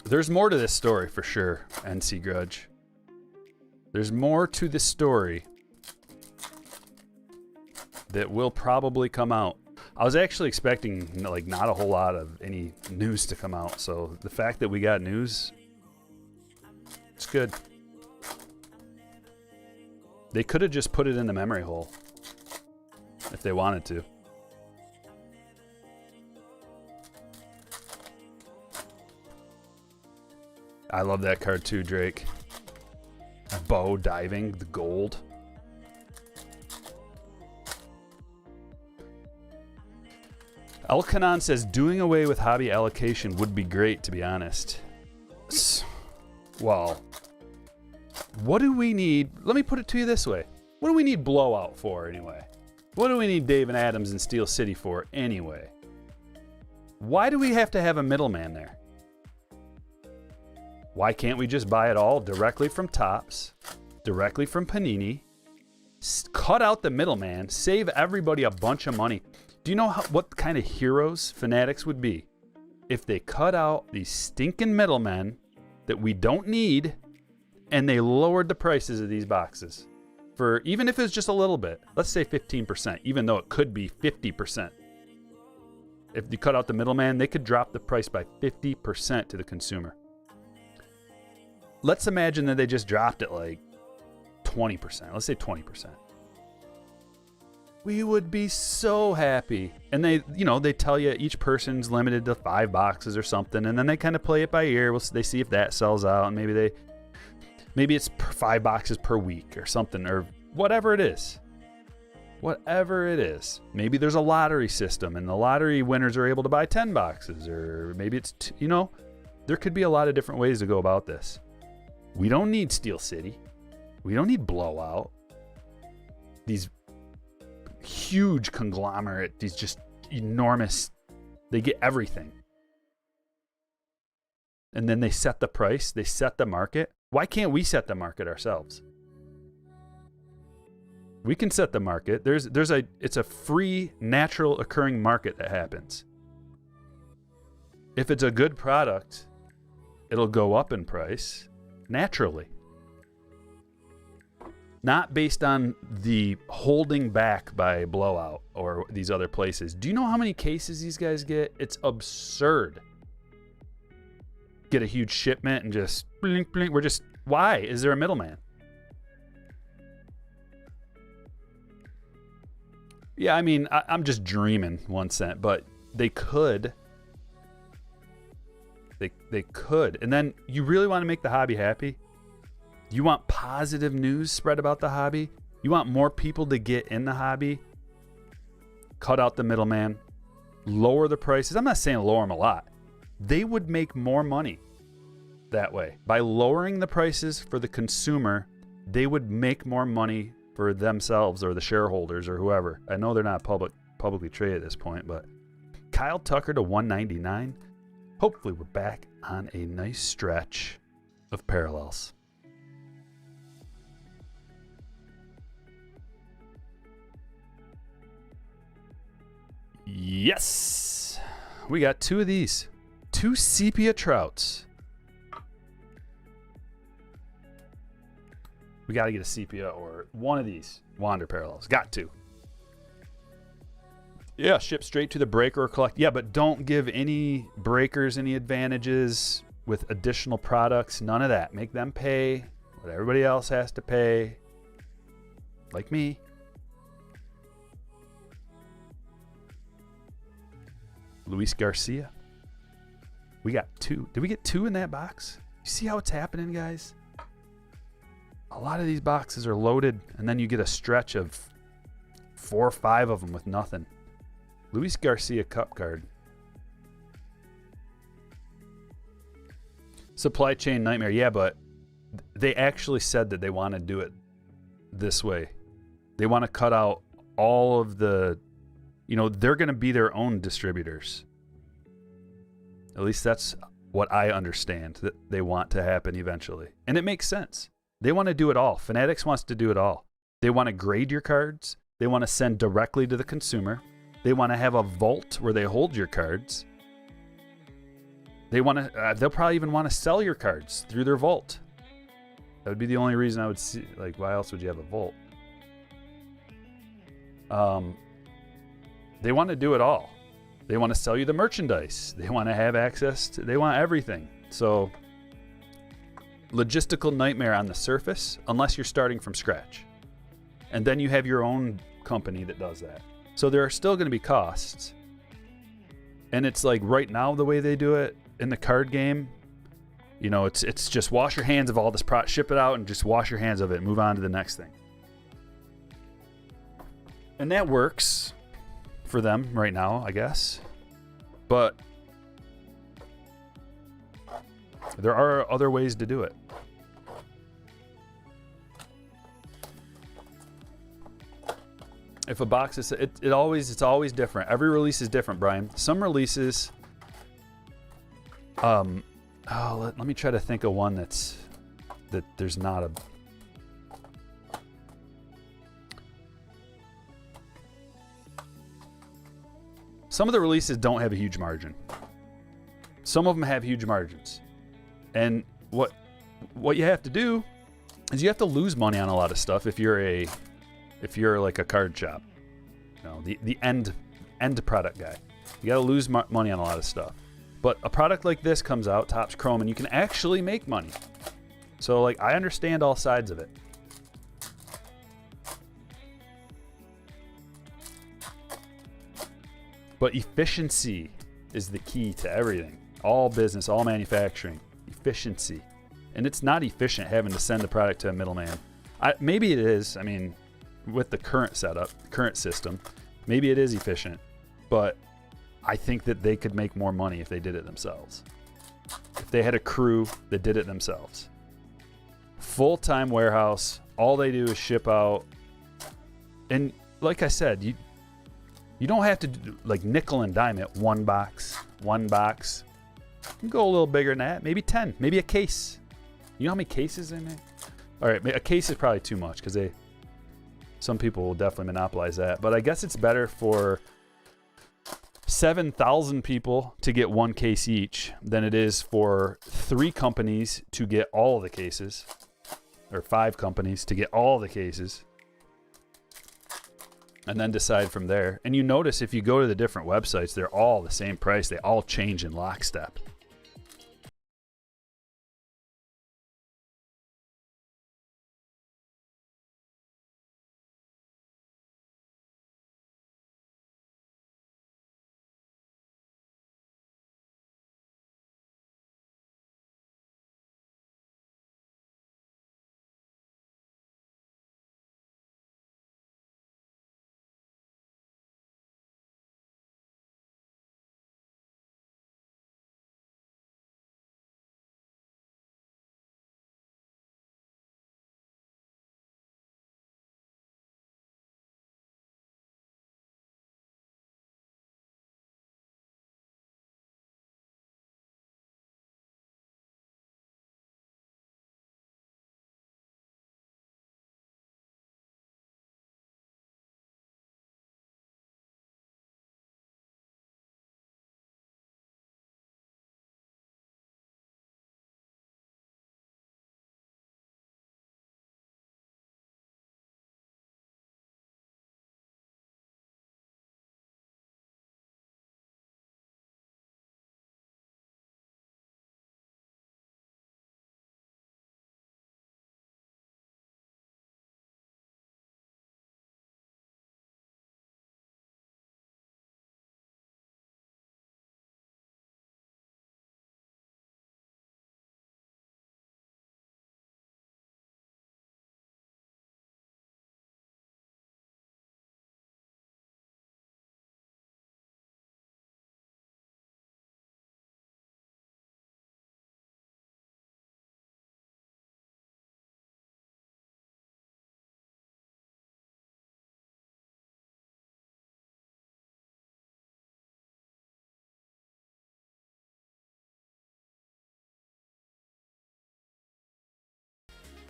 There's more to this story for sure, NC Grudge. There's more to this story that will probably come out. I was actually expecting like not a whole lot of any news to come out, so the fact that we got news, it's good. They could have just put it in the memory hole if they wanted to. I love that card too, Drake. Bow diving, the gold. Elkanon says doing away with hobby allocation would be great, to be honest. Well, what do we need? Let me put it to you this way. What do we need Blowout for anyway? What do we need Dave and Adams and Steel City for anyway? Why do we have to have a middleman there? Why can't we just buy it all directly from Topps, directly from Panini, cut out the middleman, save everybody a bunch of money? Do you know what kind of heroes Fanatics would be if they cut out these stinking middlemen that we don't need and they lowered the prices of these boxes for, even if it's just a little bit, let's say 15%, even though it could be 50%. If you cut out the middleman, they could drop the price by 50% to the consumer. Let's imagine that they just dropped it like 20%. Let's say 20%. We would be so happy. And they, you know, they tell you each person's limited to 5 boxes or something, and then they kind of play it by ear. They see if that sells out, and maybe it's 5 boxes per week or something, or whatever it is. Whatever it is. Maybe there's a lottery system, and the lottery winners are able to buy 10 boxes, or maybe it's, you know, there could be a lot of different ways to go about this. We don't need Steel City. We don't need Blowout. These huge conglomerate, these just enormous, they get everything. And then they set the price, they set the market. Why can't we set the market ourselves? We can set the market. It's a free, natural occurring market that happens. If it's a good product, it'll go up in price naturally. Not based on the holding back by Blowout or these other places. Do you know how many cases these guys get? It's absurd. Get a huge shipment and just blink, blink. Why? Is there a middleman? Yeah, I mean, I'm just dreaming 1 cent, but they could. They could. And then you really want to make the hobby happy? You want positive news spread about the hobby? You want more people to get in the hobby? Cut out the middleman. Lower the prices. I'm not saying lower them a lot. They would make more money that way. By lowering the prices for the consumer, they would make more money for themselves or the shareholders or whoever. I know they're not publicly traded at this point, but Kyle Tucker to 199. Hopefully we're back on a nice stretch of parallels. Yes, we got 2 of these. 2 sepia trouts. We got to get a sepia or one of these Wander parallels. Got to. Yeah, ship straight to the breaker or collect. Yeah, but don't give any breakers any advantages. with additional products. None of that. Make them pay what everybody else has to pay. Like me. Luis Garcia. We got 2. Did we get 2 in that box? You see how it's happening, guys? A lot of these boxes are loaded, and then you get a stretch of 4 or 5 of them with nothing. Luis Garcia Cup card. Supply chain nightmare. Yeah, but they actually said that they want to do it this way. They want to cut out all of the, you know, they're going to be their own distributors. At least that's what I understand that they want to happen eventually. And it makes sense. They want to do it all. Fanatics wants to do it all. They want to grade your cards. They want to send directly to the consumer. They want to have a vault where they hold your cards. They want to, they'll probably even want to sell your cards through their vault. That would be the only reason I would see, like, why else would you have a vault? They want to do it all. They want to sell you the merchandise. They want to have access to, they want everything. So, logistical nightmare on the surface, unless you're starting from scratch. And then you have your own company that does that. So there are still going to be costs. And it's like right now, the way they do it in the card game, you know, it's just wash your hands of all this product, ship it out and just wash your hands of it and move on to the next thing. And that works for them right now, I guess. But there are other ways to do it. If a box is, it's always different. Every release is different, Brian. Some releases, let me try to think of one that there's not a. Some of the releases don't have a huge margin. Some of them have huge margins. And what you have to do is you have to lose money on a lot of stuff if you're like a card shop. You know, the end product guy. You got to lose money on a lot of stuff. But a product like this comes out, Topps Chrome, and you can actually make money. So, like, I understand all sides of it. But efficiency is the key to everything. All business, all manufacturing. Efficiency. And it's not efficient having to send the product to a middleman. Maybe it is. I mean, with the current setup, current system, maybe it is efficient. But I think that they could make more money if they did it themselves. If they had a crew that did it themselves. Full-time warehouse. All they do is ship out. And like I said, you don't have to do, like, nickel and dime it. One box. You can go a little bigger than that. Maybe 10. Maybe a case. You know how many cases in it? All right, a case is probably too much because some people will definitely monopolize that. But I guess it's better for 7,000 people to get one case each than it is for 3 companies to get all the cases, or 5 companies to get all the cases. And then decide from there. And you notice if you go to the different websites, they're all the same price. They all change in lockstep.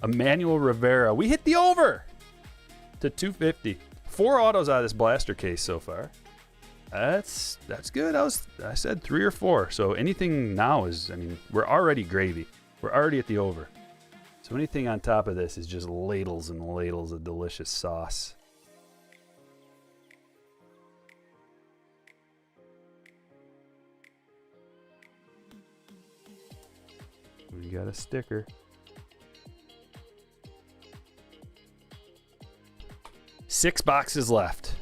Emmanuel Rivera. We hit the over to 250. 4 autos out of this blaster case so far. That's good. I said 3 or 4. So anything now is, I mean, we're already gravy. We're already at the over. So anything on top of this is just ladles and ladles of delicious sauce. We got a sticker. Six boxes left.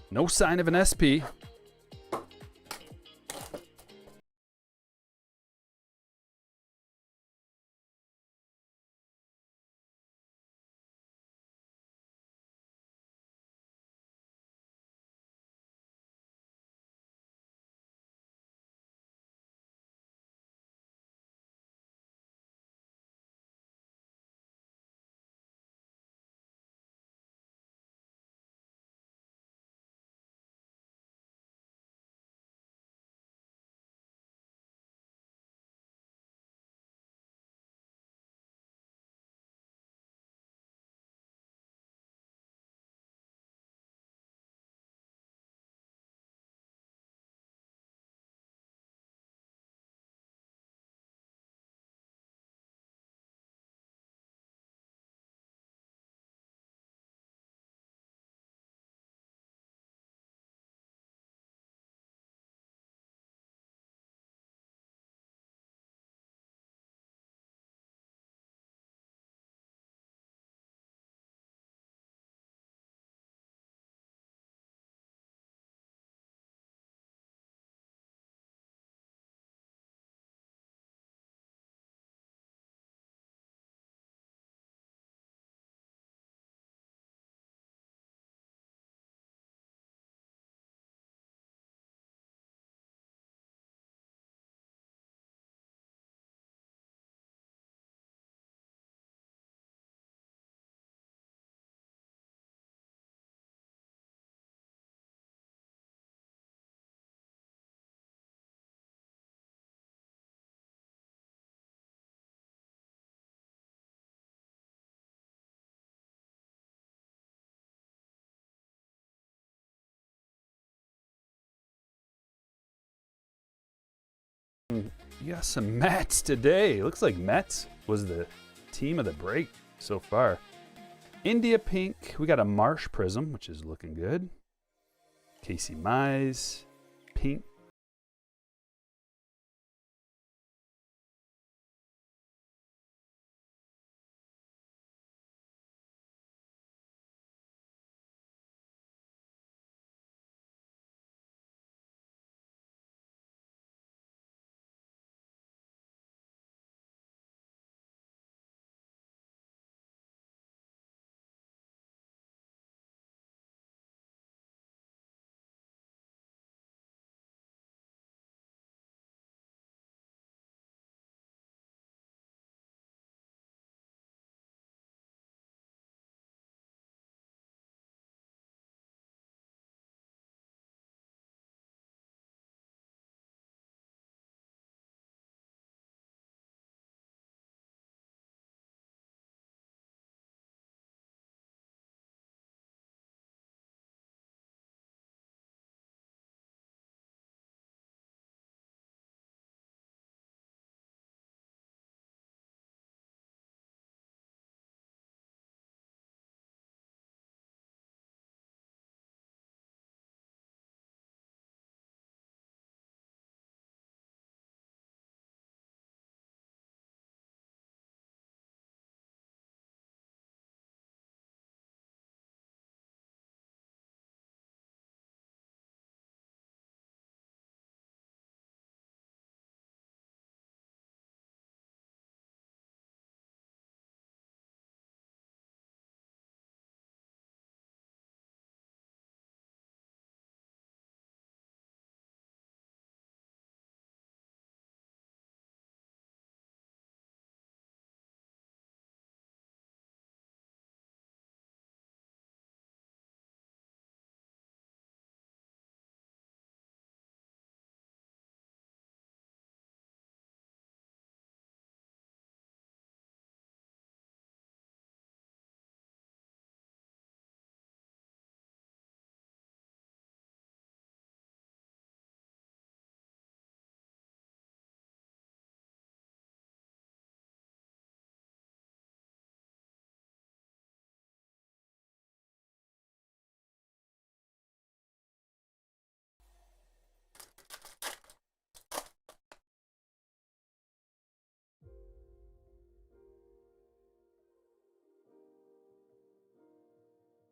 No sign of an SP. You got some Mets today. Looks like Mets was the team of the break so far. India Pink. We got a Marsh Prism, which is looking good. Casey Mize. Pink.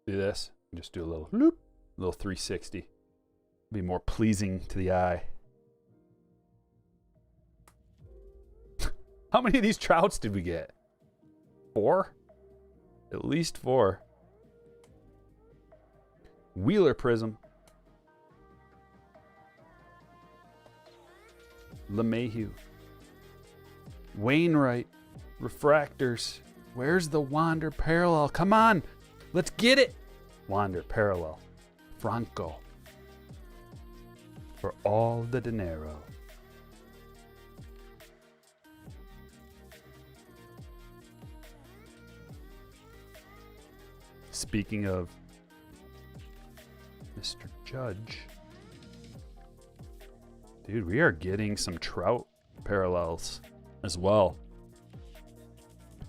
Do this. Just do a little loop, a little 360. Be more pleasing to the eye. How many of these trouts did we get? 4? At least 4. Wheeler Prism. LeMahieu. Wainwright. Refractors. Where's the Wander Parallel? Come on. Let's get it. Wander Parallel. Franco. For all the dinero. Speaking of Mr. Judge. Dude, we are getting some Trout parallels as well.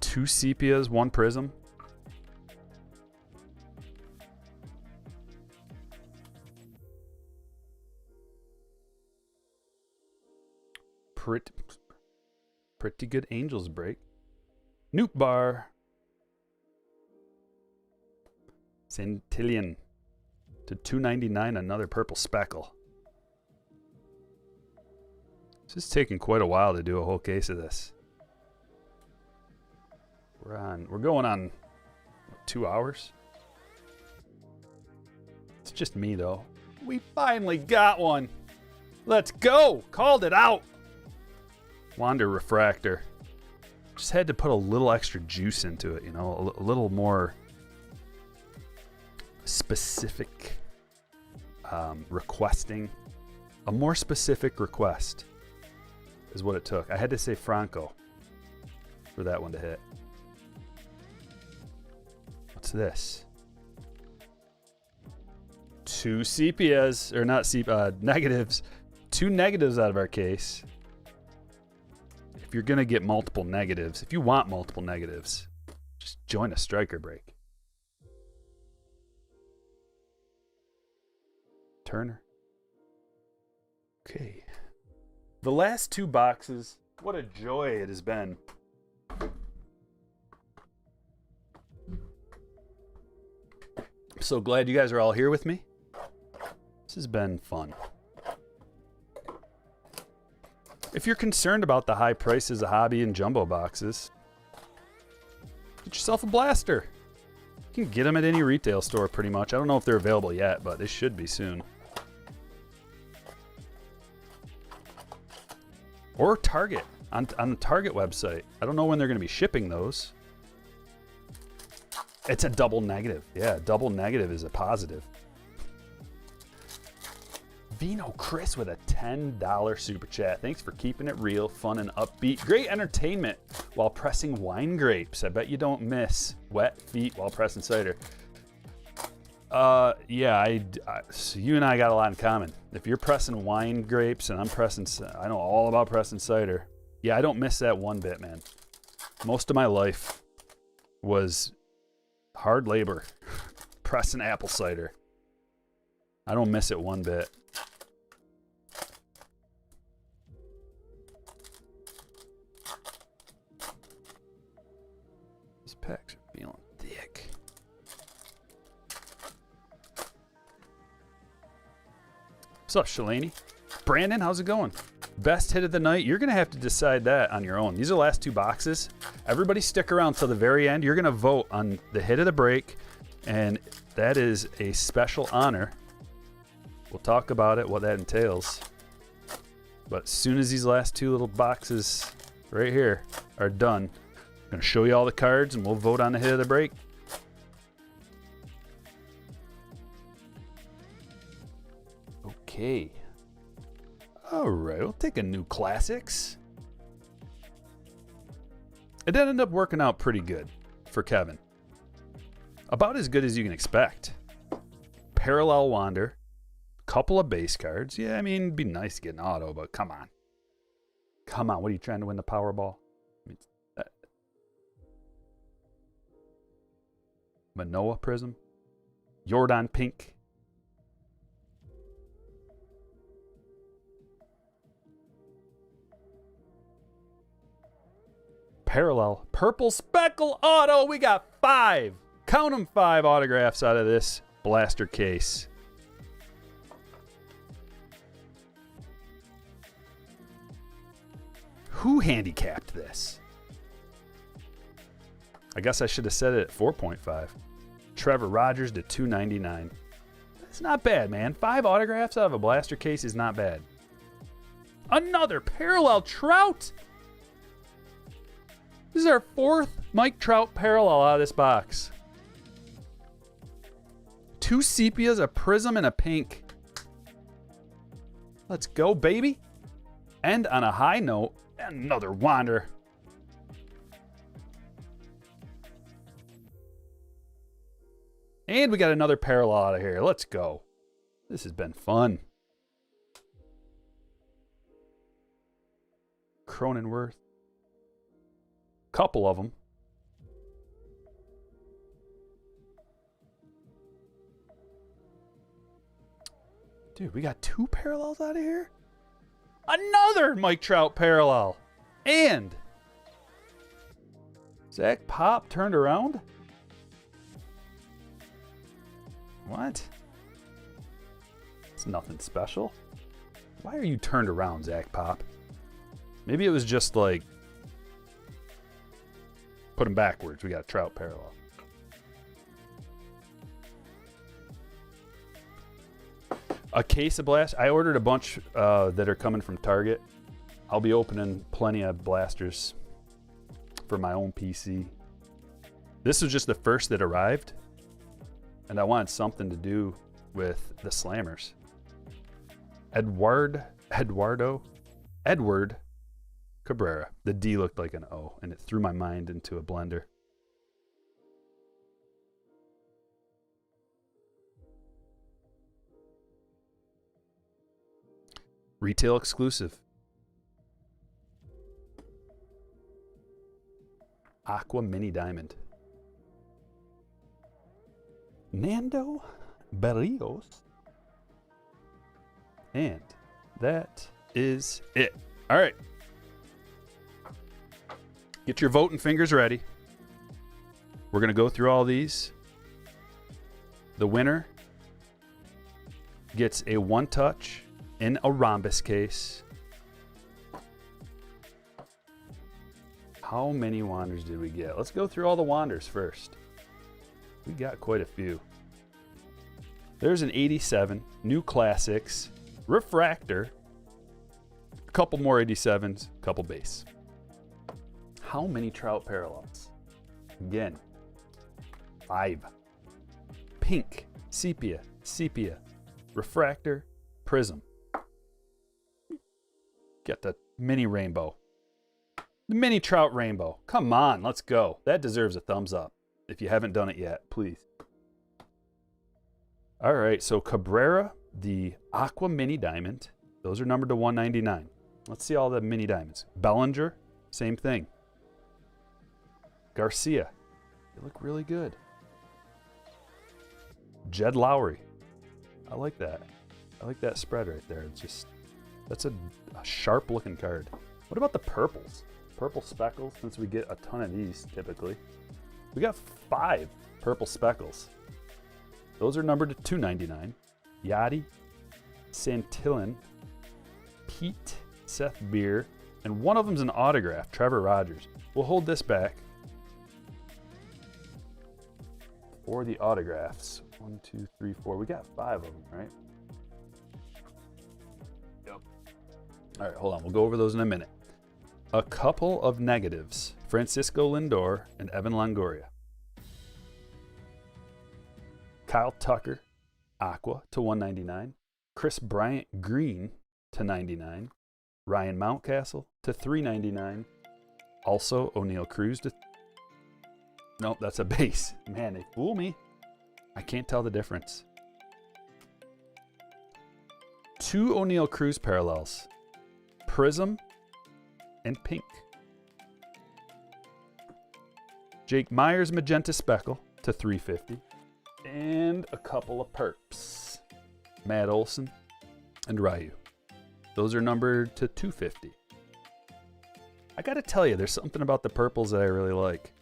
2 sepias, 1 prism. Pretty good Angels break. Noop Bar. Centillion to 299, another purple speckle. This is taking quite a while to do a whole case of this. We're going on 2 hours. It's just me though. We finally got one. Let's go. Called it out. Wander Refractor. Just had to put a little extra juice into it, you know, a little more specific requesting. A more specific request is what it took. I had to say Franco for that one to hit. What's this? 2 sepias, or not negatives. 2 negatives out of our case. If you're gonna get multiple negatives, if you want multiple negatives, just join a striker break. Turner. Okay. The last 2 boxes, what a joy it has been. I'm so glad you guys are all here with me. This has been fun. If you're concerned about the high prices of hobby and jumbo boxes, get yourself a blaster. You can get them at any retail store pretty much. I don't know if they're available yet, but they should be soon. Or Target, on the Target website. I don't know when they're going to be shipping those. It's a double negative. Yeah, double negative is a positive. Vino Chris with a $10 super chat. Thanks for keeping it real, fun, and upbeat. Great entertainment while pressing wine grapes. I bet you don't miss wet feet while pressing cider. Yeah, so you and I got a lot in common. If you're pressing wine grapes and I'm pressing, I know all about pressing cider. Yeah, I don't miss that one bit, man. Most of my life was hard labor pressing apple cider. I don't miss it one bit. These packs are feeling thick. What's up, Shalani? Brandon, how's it going? Best hit of the night? You're going to have to decide that on your own. These are the last 2 boxes. Everybody stick around till the very end. You're going to vote on the hit of the break, and that is a special honor. We'll talk about it, what that entails. But as soon as these last 2 little boxes right here are done, I'm going to show you all the cards, and we'll vote on the hit of the break. Okay. All right, we'll take a new classics. It ended up working out pretty good for Kevin. About as good as you can expect. Parallel Wander. Couple of base cards. Yeah, I mean, it'd be nice to get an auto, but come on. Come on, what are you trying to win the Powerball? I mean, Manoa Prism. Jordan Pink. Parallel. Purple Speckle Auto. We got 5 Count them, 5 autographs out of this blaster case. Who handicapped this? I guess I should have said it at 4.5. Trevor Rogers to 299. That's not bad, man. 5 autographs out of a blaster case is not bad. Another parallel Trout. This is our 4th Mike Trout parallel out of this box. 2 sepias, a prism, and a pink. Let's go, baby. And on a high note, another Wander. And we got another parallel out of here. Let's go. This has been fun. Cronenworth. Couple of them. Dude, we got 2 parallels out of here? Another Mike Trout parallel. And Zach Pop turned around? What? It's nothing special. Why are you turned around, Zach Pop? Maybe it was just like, put him backwards. We got a Trout parallel. A case of blast. I ordered a bunch that are coming from Target. I'll be opening plenty of blasters for my own PC. This was just the first that arrived, and I wanted something to do with the slammers. Edward Cabrera. The D looked like an O, and it threw my mind into a blender. Retail exclusive. Aqua Mini Diamond. Nando Berrios. And that is it. All right. Get your voting fingers ready. We're going to go through all these. The winner gets a 1-touch in a rhombus case. How many Wanders did we get? Let's go through all the Wanders first. We got quite a few. There's an 87, new classics, refractor, a couple more 87s, a couple base. How many Trout parallels? Again, 5. Pink, sepia, refractor, prism. Get the mini rainbow. The mini Trout rainbow. Come on, let's go. That deserves a thumbs up. If you haven't done it yet, please. All right, so Cabrera, the Aqua Mini Diamond. Those are numbered to 199. Let's see all the mini diamonds. Bellinger, same thing. Garcia, they look really good. Jed Lowry, I like that. I like that spread right there. It's just, that's a sharp looking card. What about the purples? Purple speckles, since we get a ton of these typically. We got 5 purple speckles. Those are numbered to 299. Yachty, Santillan, Pete, Seth Beer, and one of them's an autograph, Trevor Rogers. We'll hold this back for the autographs. 1, 2, 3, 4. We got 5 of them, right? Yep. All right, hold on. We'll go over those in a minute. A couple of negatives. Francisco Lindor and Evan Longoria. Kyle Tucker, Aqua to 199. Chris Bryant Green to 99. Ryan Mountcastle to 399. Also O'Neal Cruz to... Nope, that's a base. Man, they fool me. I can't tell the difference. 2 O'Neal Cruz parallels. Prism and pink. Jake Myers Magenta Speckle to 350. And a couple of perps. Matt Olson and Ryu. Those are numbered to 250. I gotta tell you, there's something about the purples that I really like.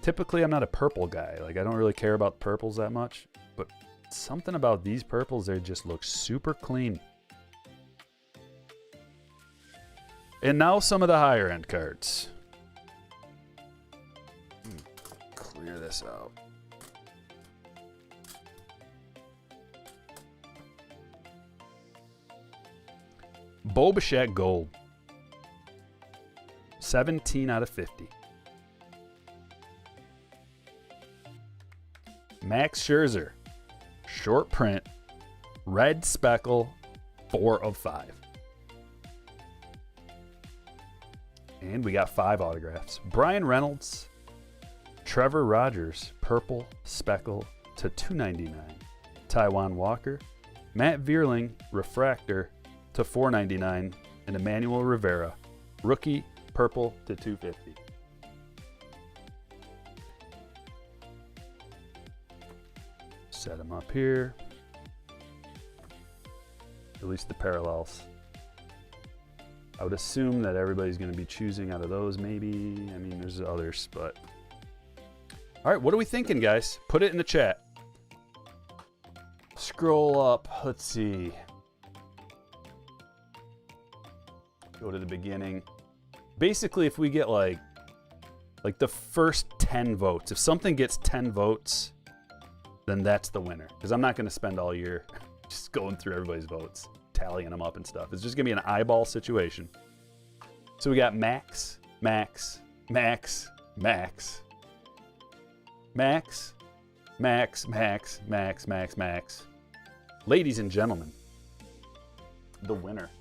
Typically, I'm not a purple guy. Like, I don't really care about purples that much. But something about these purples, they just look super clean. And now some of the higher end cards. Clear this out. Bo Bichette Gold. 17 out of 50. Max Scherzer. Short print. Red speckle. 4 of 5. And we got 5 autographs. Brian Reynolds. Trevor Rogers. Purple speckle to $2.99. Taiwan Walker. Matt Vierling. Refractor to $4.99. And Emmanuel Rivera. Rookie. Purple to $2.50. Set them up here. At least the parallels. I would assume that everybody's going to be choosing out of those, maybe. I mean, there's others, but... All right, what are we thinking, guys? Put it in the chat. Scroll up. Let's see. Go to the beginning. Basically, if we get like the first 10 votes, if something gets 10 votes, then that's the winner. Because I'm not going to spend all year just going through everybody's votes, tallying them up and stuff. It's just going to be an eyeball situation. So we got Max, Max, Max, Max, Max, Max, Max, Max, Max, Max. Ladies and gentlemen, the winner.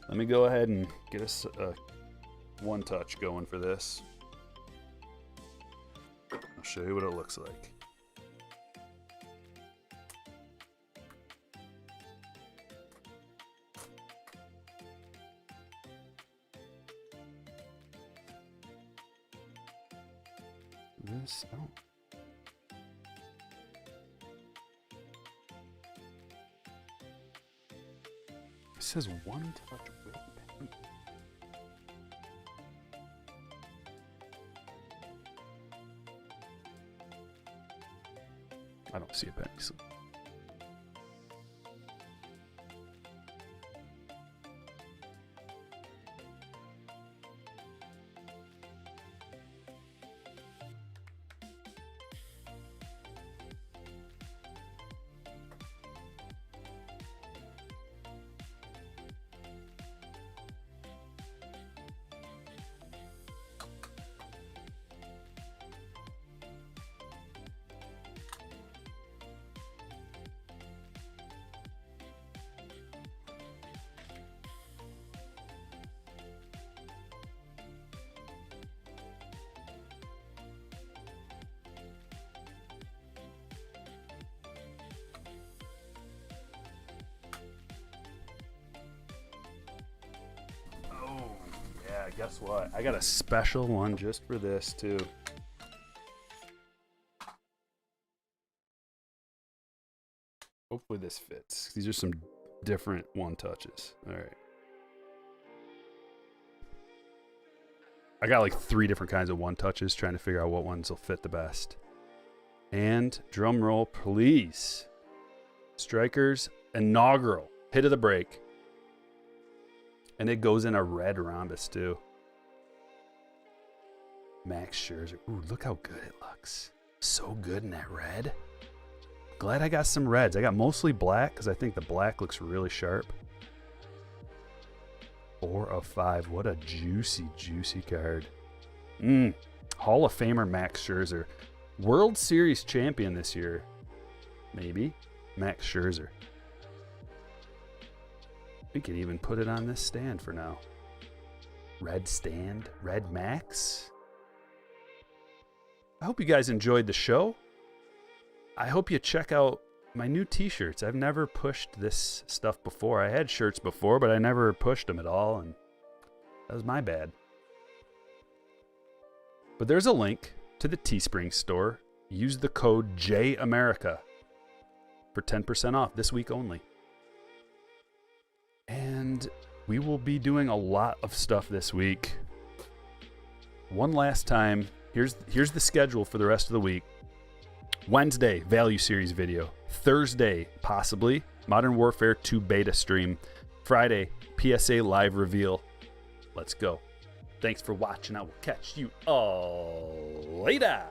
Let me go ahead and get us a one touch going for this. I'll show you what it looks like. This, oh. It says one touch with pen. I don't see a pen. Guess what? I got a special one just for this too. Hopefully this fits. These are some different one touches. All right. I got like 3 different kinds of one touches, trying to figure out what ones will fit the best. And drum roll, please. Strikers inaugural hit of the break. And it goes in a red rhombus too. Max Scherzer. Ooh, look how good it looks. So good in that red. Glad I got some reds. I got mostly black because I think the black looks really sharp. 4 of 5. What a juicy, juicy card. Hall of Famer Max Scherzer. World Series champion this year. Maybe. Max Scherzer. We can even put it on this stand for now. Red stand. Red Max. I hope you guys enjoyed the show. I hope you check out my new t-shirts. I've never pushed this stuff before. I had shirts before, but I never pushed them at all, and that was my bad. But there's a link to the Teespring store. Use the code JAMERICA for 10% off this week only. And we will be doing a lot of stuff this week. One last time, Here's the schedule for the rest of the week. Wednesday, Value Series video. Thursday, possibly, Modern Warfare 2 beta stream. Friday, PSA live reveal. Let's go. Thanks for watching. I will catch you all later.